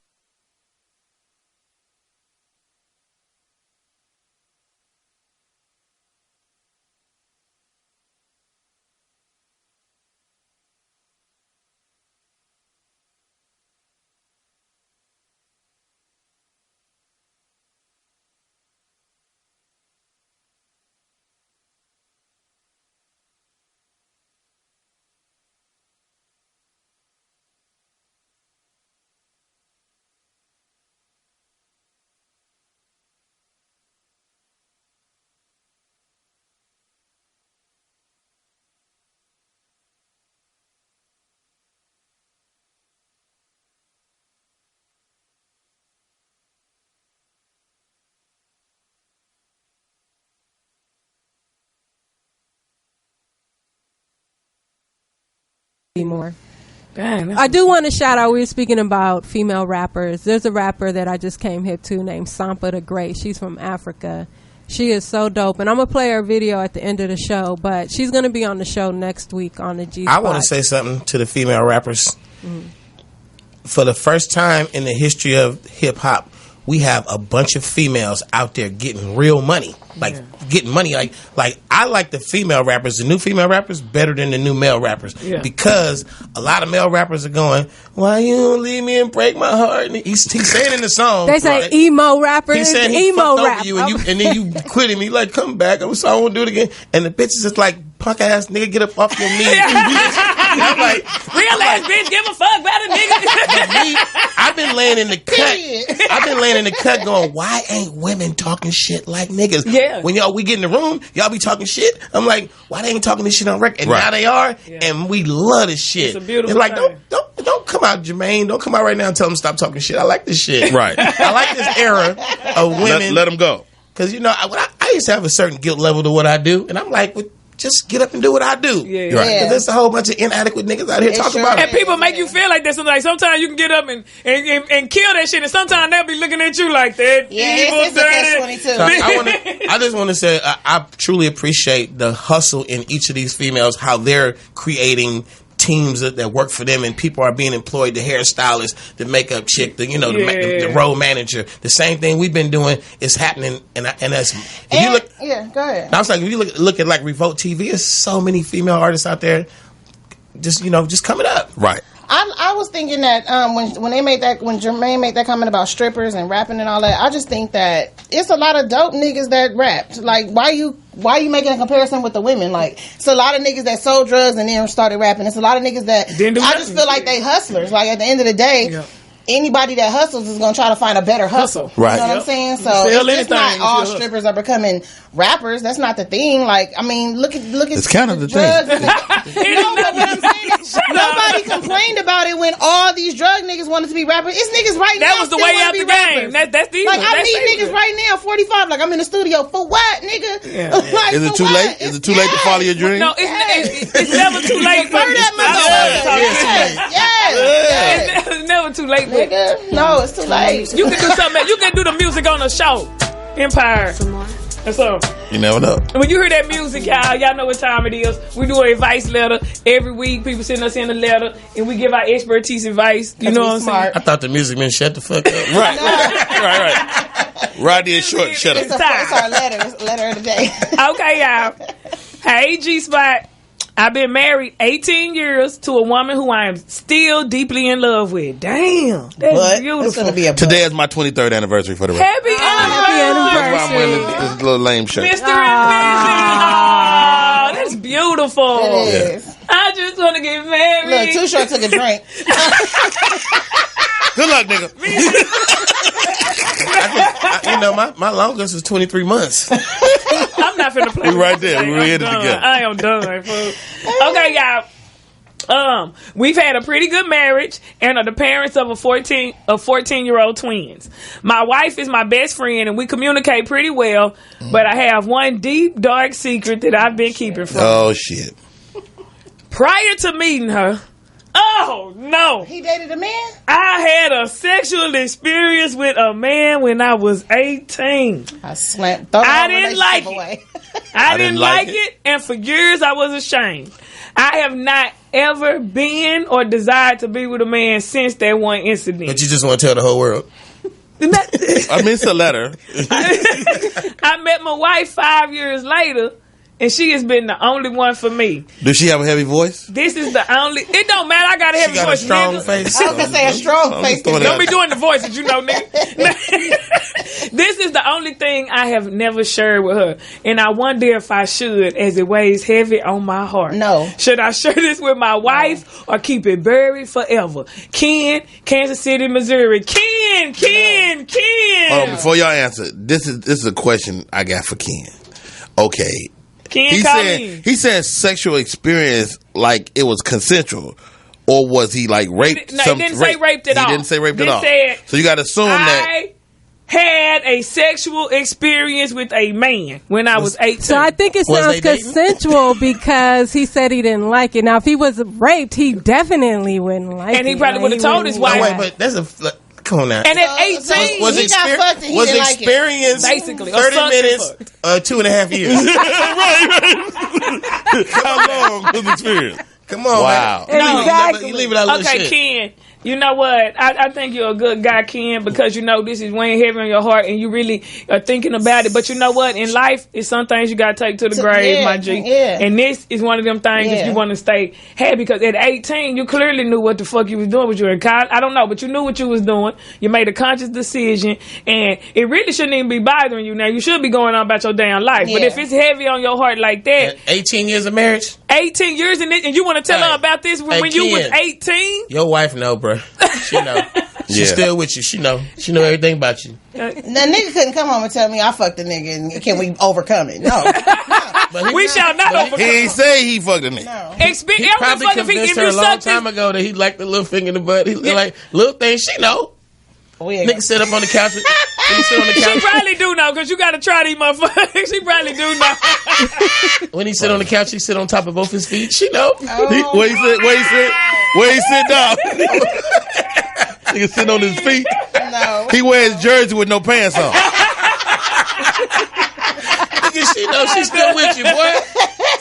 more. Dang, I do want to shout out, we were speaking about female rappers. There's a rapper that I just came hip to named Sampa the Great. She's from Africa. She is so dope. And I'm going to play her video at the end of the show, but she's going to be on the show next week on the G Spot. I want to say something to the female rappers. Mm-hmm. For the first time in the history of hip-hop, we have a bunch of females out there getting real money. Like, getting money. Like I like the female rappers, the new female rappers, better than the new male rappers. Yeah. Because a lot of male rappers are going, why you don't leave me and break my heart? And he's saying in the song. They say emo rappers. He's saying he fucked over you and then you quit him. He like, come back. I'm sorry, I won't do it again. And the bitch is just like, punk ass nigga, get up off your knees. I'm like, real ass bitch, give a fuck about a nigga. But me, I've been laying in the cut. I've been laying in the cut going, why ain't women talking shit like niggas? Yeah. When we get in the room, y'all be talking shit. I'm like, why they ain't talking this shit on record? And now they are, and we love this shit. It's a beautiful thing. Like, don't come out, Jermaine. Don't come out right now and tell them to stop talking shit. I like this shit. Right. I like this era of women. Let them go. Because, I used to have a certain guilt level to what I do, and I'm like, just get up and do what I do. Yeah. Right. Because there's a whole bunch of inadequate niggas out here talking about it. And people make you feel like that. Like sometimes you can get up and kill that shit, and sometimes they'll be looking at you like that. Yeah, it's a catch-22. I just want to say I truly appreciate the hustle in each of these females, how they're creating teams that work for them, and people are being employed, the hairstylist, the makeup chick, the road manager. The same thing we've been doing is happening, and that's go ahead. I was like, if you look at like Revolt TV, there's so many female artists out there just coming up. Right. I was thinking that when Jermaine made that comment about strippers and rapping and all that, I just think that it's a lot of dope niggas that rapped. Like, why you making a comparison with the women? Like, it's a lot of niggas that sold drugs and then started rapping. It's a lot of niggas that I just feel like they hustlers. Like, at the end of the day, anybody that hustles is going to try to find a better hustle. Right. You know what I'm saying? So it's not all strippers are becoming rappers. That's not the thing. Like, I mean, look at it's kind of the drugs. thing. No, but what I'm saying is nobody complained about it when all these drug niggas wanted to be rappers. It's niggas right now. That was the way out the game. That's the like, I meet niggas right now, 45. Like, I'm in the studio for what, nigga? Yeah. Like, is it too late? Is it too late to follow your dream? No, it's never too late. Yes. It's never too late. Nigga, no, it's too late. You can do something. You can do the music on a show. Empire. That's all. You never know. When you hear that music, y'all know what time it is. We do an advice letter every week. People send us in a letter, and we give our expertise advice. You know what I'm saying? I thought the music meant shut the fuck up. Right. Rodney is short. Shut up. It's our letter. It's a letter of the day. Okay, y'all. Hey, G-Spot. I've been married 18 years to a woman who I am still deeply in love with. Damn. That's beautiful. Today is my 23rd anniversary for the record. Happy anniversary. That's why I'm wearing this little lame shirt. Mr. Oh, that's beautiful. It is. I just want to get married. Look, Too Short took a drink. Good luck, nigga. My longest was 23 months. I'm not finna play. We right there. We hit it together. I am done, fool. Okay, y'all. We've had a pretty good marriage and are the parents of 14-year-old twins. My wife is my best friend and we communicate pretty well, but I have one deep, dark secret that I've been keeping from her. Oh, shit. Prior to meeting her, oh, no. He dated a man? I had a sexual experience with a man when I was 18. I didn't like it. I didn't like it, and for years I was ashamed. I have not ever been or desired to be with a man since that one incident. But you just want to tell the whole world. I mean, it's a letter. I met my wife 5 years later, and she has been the only one for me. Does she have a heavy voice? This is the only... It don't matter. I got a heavy voice, a strong nigga. face. I was going to say a strong face. Don't be doing the voices, you know, nigga. This is the only thing I have never shared with her. And I wonder if I should, as it weighs heavy on my heart. No. Should I share this with my wife or keep it buried forever? Ken, Kansas City, Missouri. Ken. Oh, before y'all answer, this is a question I got for Ken. Okay. He said sexual experience like it was consensual, or was he like raped? No, he didn't say raped at all. He didn't say raped at all. Said, so you got to assume that had a sexual experience with a man when I was 18. So I think it sounds consensual because he said he didn't like it. Now, if he was raped, he definitely wouldn't like it. And he probably would have told his wife. No, wait, but that's a... Come on now. And at 18, was experience basically 30 minutes, 2.5 years. How long was the experience? Come on, wow. Man. No, exactly. You leave it out of okay, shit. Ken. You know what? I think you're a good guy, Ken, because you know this is weighing heavy on your heart and you really are thinking about it. But you know what? In life, it's some things you got to take to the grave, my G. Yeah. And this is one of them things if you want to stay happy. Because at 18, you clearly knew what the fuck you was doing with your college. I don't know, but you knew what you was doing. You made a conscious decision. And it really shouldn't even be bothering you now. You should be going on about your damn life. But if it's heavy on your heart like that. 18 years of marriage? 18 years and you want to tell her about this when you was 18? Your wife know, bro. She know. She's still with you. She know. She know everything about you. The nigga couldn't come home and tell me I fucked a nigga and can we overcome it? No. But we shall not overcome it. He ain't say he fucked a nigga. No. He probably convinced her a long time ago that he liked the little finger in the butt. He like, little thing, she know. Nigga sit up on the couch. Sit on the couch. She probably do know because you got to try these motherfuckers. She probably do know. When he sit on the couch, he sit on top of both his feet. She know. Where he sit down. Nigga sit on his feet. No. He wears jersey with no pants on. Nigga, she know she's still with you, boy.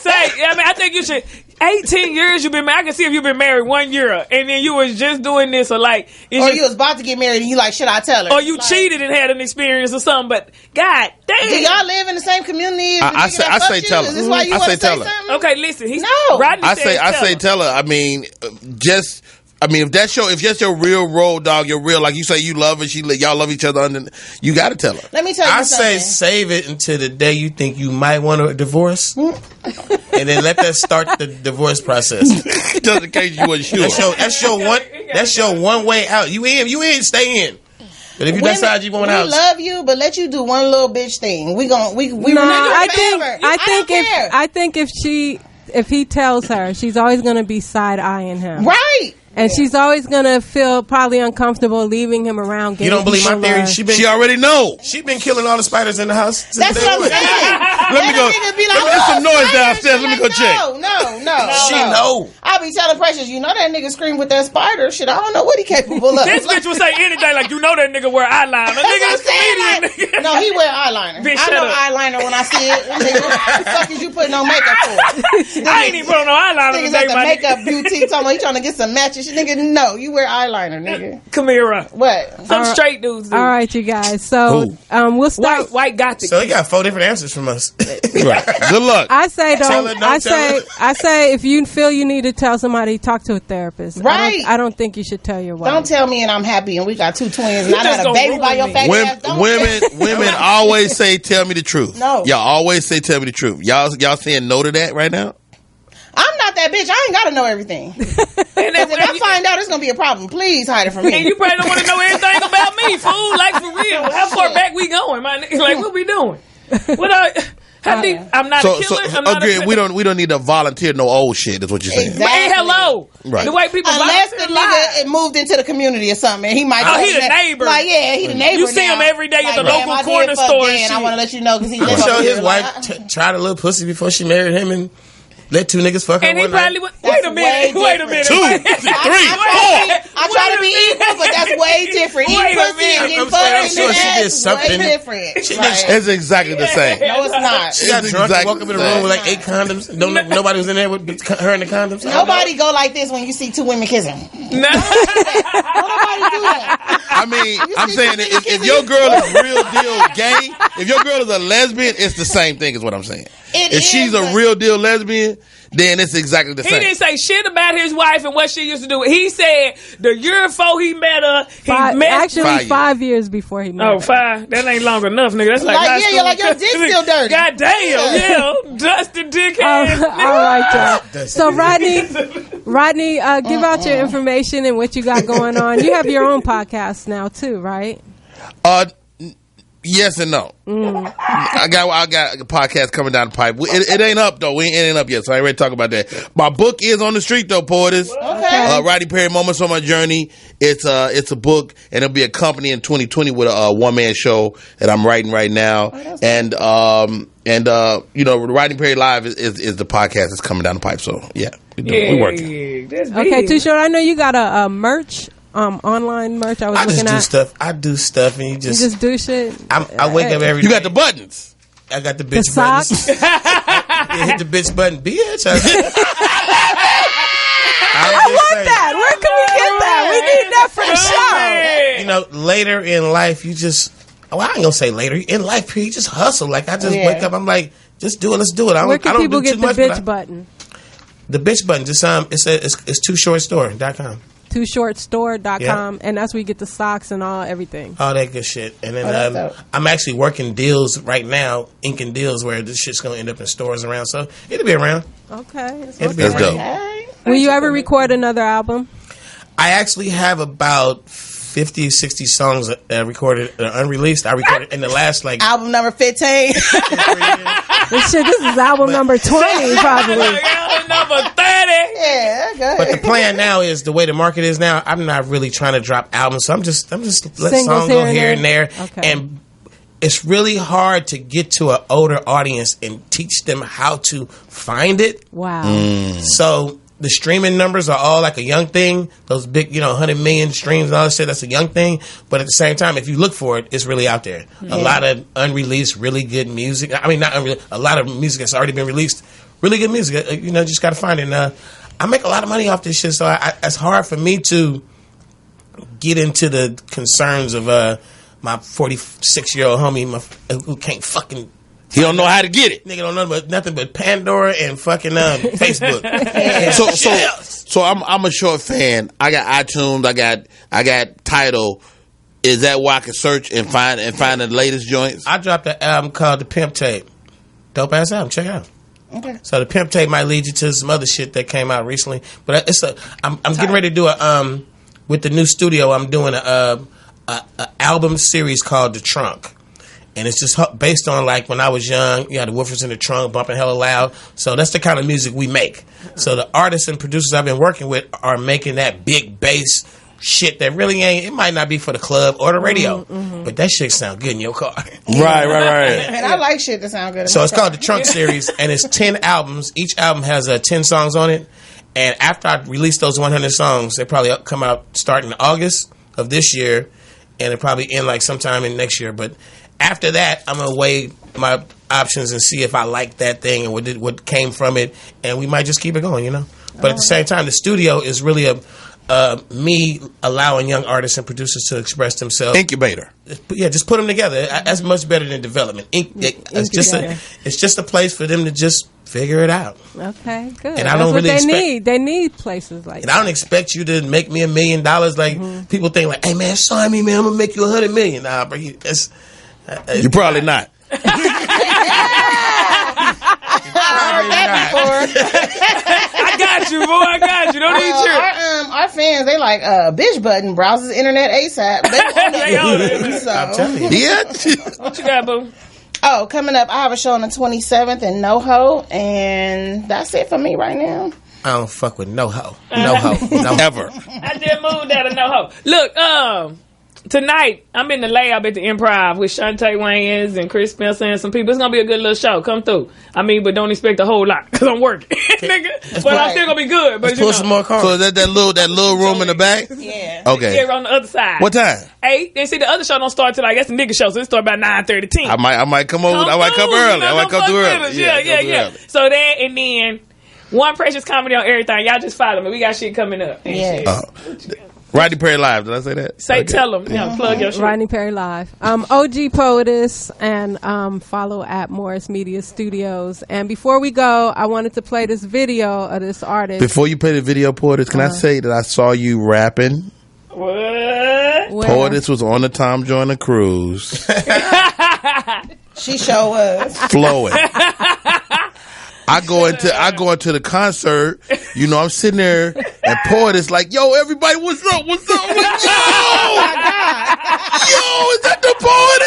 I think you should. 18 years you've been married. I can see if you've been married 1 year and then you was just doing this or like... Or you was about to get married and you like, should I tell her? Or you cheated and had an experience or something, but God damn. Do y'all live in the same community? I say tell her. Is this why you want to say something? Okay, listen. Rodney I say tell her. I mean, if that's your real road dog, your real, like you say, you love her, y'all love each other, you got to tell her. Let me tell you something. I say save it until the day you think you might want a divorce, and then let that start the divorce process. Just in case you wasn't sure. That's your one way out. You in, stay in. But if you decide you want out, we love you, but let you do one little bitch thing. I think if he tells her, she's always going to be side eyeing him. Right. And she's always going to feel probably uncomfortable leaving him around. You don't believe my theory? She already know. She been killing all the spiders in the house. That's what I'm saying. Let me go. There's some noise downstairs. Let me go check. No. She know. I be telling Precious, you know that nigga scream with that spider shit. I don't know what he capable of. This bitch will say anything like, you know that nigga wear eyeliner. Nigga is comedian. Nigga. No, he wear eyeliner. Bitch, I know eyeliner when I see it. Nigga, what the fuck is you putting on makeup for? I ain't even put on no eyeliner Niggas today, at the makeup beauty talking about he trying to get some matches. Nigga, no, you wear eyeliner, nigga. Kamira. What? Some straight dudes do. All right, you guys. So we'll start. White gothic. So he got 4 different answers from us. Right. Good luck. I say I say if you feel you need to tell somebody, talk to a therapist. Right. I don't think you should tell your wife. Don't tell me and I'm happy and we got 2 twins and I got a baby by your fat ass. Women always say, tell me the truth. No. Y'all always say, tell me the truth. Y'all saying no to that right now? I'm not that bitch. I ain't got to know everything. If I find out, it's going to be a problem. Please hide it from me. And you probably don't want to know everything about me, fool. Like, for real. How far back we going, my nigga? Like, what we doing? I'm not a killer. We don't need to volunteer no old shit. Is what you're saying. Exactly. But hey, hello. Right. The way people unless the nigga moved into the community or something, and he might. Oh, he the neighbor. Like, yeah, he the neighbor. You see him every day at the local corner store. And I want to let you know because he. I'm sure his wife tried a little pussy before she married him and. Let 2 niggas fuck her. And he probably wait a minute. 2, 3, 4. I try to be equal, but that's way different. Eating pussy and getting fucked I'm sure she did something. Way different. It's exactly the same. No, it's not. She got drunk and woke up in the room with like 8 condoms. Nobody was in there with her and the condoms. Nobody go like this when you see 2 women kissing. No. Nobody do that. I mean, I'm saying if your girl is real deal gay, if your girl is a lesbian, it's the same thing is what I'm saying. If she's a real deal lesbian, then it's exactly the same. He didn't say shit about his wife and what she used to do. He said the year before he met her, Actually, 5 years before he met her. 5? That ain't long enough, nigga. That's like you're like your dick's still dirty. God damn, yeah. Dusty dick ass. All right, y'all. So Rodney, give out your information and what you got going on. You have your own podcast now too, right? Yes and no. I got a podcast coming down the pipe. It ain't up though. It ain't up yet, so I ain't ready to talk about that. My book is on the street though, Portis. Okay. Rodney Perry Moments on My Journey. It's a book, and it'll be a company in 2020 with a one-man show that I'm writing right now. And Rodney Perry Live is the podcast that's coming down the pipe. So yeah, we working. Okay, Too Short. I know you got a merch. Online merch. I looking at. I do stuff, and you just do shit. I wake up every day. You got the buttons. I got the bitch buttons. Hit the bitch button, bitch. I want that. Where can we get that? We need that for the show. Later in life, you just. Well, I ain't gonna say later in life. You just hustle. Like I just wake up. I'm like, just do it. Let's do it. Where can people get the bitch button? The bitch button. Just it's tooshortstore.com. TooShortStore.com, and that's where you get the socks and everything. All that good shit. And then I'm actually working deals right now, inking deals where this shit's going to end up in stores around. So it'll be around. Okay. It'll be around. Okay. Will you ever record another album? I actually have about 50, 60 songs recorded, unreleased. I recorded in the last album number 15. This is album number 20 probably. Album number 30. Yeah, good. But the plan now is the way the market is now. I'm not really trying to drop albums, so I'm just letting Singles songs go here and there. Okay. And it's really hard to get to an older audience and teach them how to find it. Wow. So the streaming numbers are all like a young thing. Those big, 100 million streams and all that shit, that's a young thing. But at the same time, if you look for it, it's really out there. Yeah. A lot of unreleased, really good music. I mean, not unreleased. A lot of music that's already been released. Really good music. Just got to find it. And I make a lot of money off this shit, so it's hard for me to get into the concerns of my 46-year-old homie who can't fucking... He don't know how to get it. Nigga don't know nothing but Pandora and fucking Facebook. So I'm a short fan. I got iTunes. I got Tidal. Is that where I can search and find the latest joints? I dropped an album called The Pimp Tape. Dope ass album. Check it out. Okay. So The Pimp Tape might lead you to some other shit that came out recently, but I'm getting ready to do with the new studio. I'm doing a album series called The Trunk. And it's just based on like when I was young, you had the woofers in the trunk bumping hella loud. So that's the kind of music we make. So the artists and producers I've been working with are making that big bass shit that really ain't. It might not be for the club or the radio, but that shit sound good in your car. Right. And I like shit that sound good. So it's called the Trunk Series, and it's 10 albums. Each album has 10 songs on it. And after I release those 100 songs, they probably come out starting in August of this year, and it probably end like sometime in next year. But after that, I'm going to weigh my options and see if I like that thing and what came from it, and we might just keep it going, But at the same time, the studio is really me allowing young artists and producers to express themselves. Incubator. Yeah, just put them together. That's much better than development. It's just a place for them to just figure it out. Okay, good. And I don't really expect. They need places like that. And I don't expect you to make me $1 million. Like people think, like, hey man, sign me, man. I'm gonna make you $100 million. Nah, bro, you're probably not. I got you, boy. I got you. Don't need you. Our fans, they like bitch button browses internet ASAP. They own it. So. I'm telling you. Yeah. What you got, boo? Oh, coming up, I have a show on the 27th in NoHo, and that's it for me right now. I don't fuck with NoHo. No ever. I just moved out of NoHo. Look, tonight, I'm in the lab at the Improv with Shantae Wayans and Chris Spencer and some people. It's going to be a good little show. Come through. I mean, but don't expect a whole lot because I'm working. Nigga. But I'm still going to be good. But pull some more cars. So is that little room in the back? Yeah. Okay. Yeah, on the other side. What time? 8. And see, the other show don't start till like, that's the nigga show. So it start about 9:30, 10. I might come over. I might come early. I might come through early. Yeah. So that, and then one Precious comedy on everything. Y'all just follow me. We got shit coming up. Yeah. Rodney Perry Live. Did I say that? Tell them. Yeah, plug your shit. Rodney Perry Live. OG Poetess, and follow at Morris Media Studios. And before we go, I wanted to play this video of this artist. Before you play the video, Poetess, can I say that I saw you rapping? What? Poetess was on the Tom Joyner cruise. She sure was. Flowing. I go into the concert. You know, I'm sitting there and Poet is like, "Yo, everybody, what's up? What's up?" I'm like, yo, is that the Poet?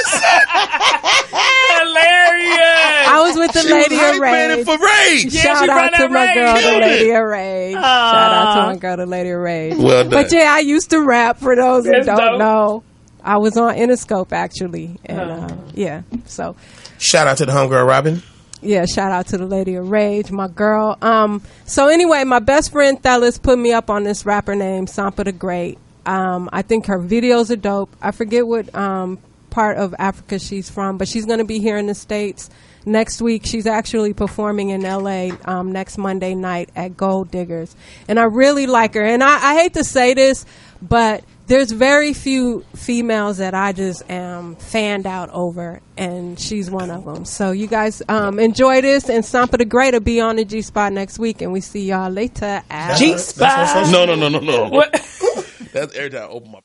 Hilarious. I was with the Lady of Rage. For Rage. Yeah, Shout out to my girl, the Lady of Rage. Shout out to my girl, the Lady of Rage. Well done. But yeah, I used to rap. For those who That's don't dope. know, I was on Interscope actually, and yeah. So Shout out to the homegirl Robin. yeah, shout out to the Lady of Rage, my girl. So anyway, my best friend Thellis put me up on this rapper named Sampa the Great. I think her videos are dope. I forget what part of Africa she's from, but she's going to be here in the States next week. She's actually performing in LA next Monday night at Gold Diggers, and I really like her. And I hate to say this, but there's very few females that I just am fanned out over, and she's one of them. So you guys enjoy this, and Sampa the Great will be on the G-Spot next week, and we see y'all later at G-Spot. No. What? That's every time I open my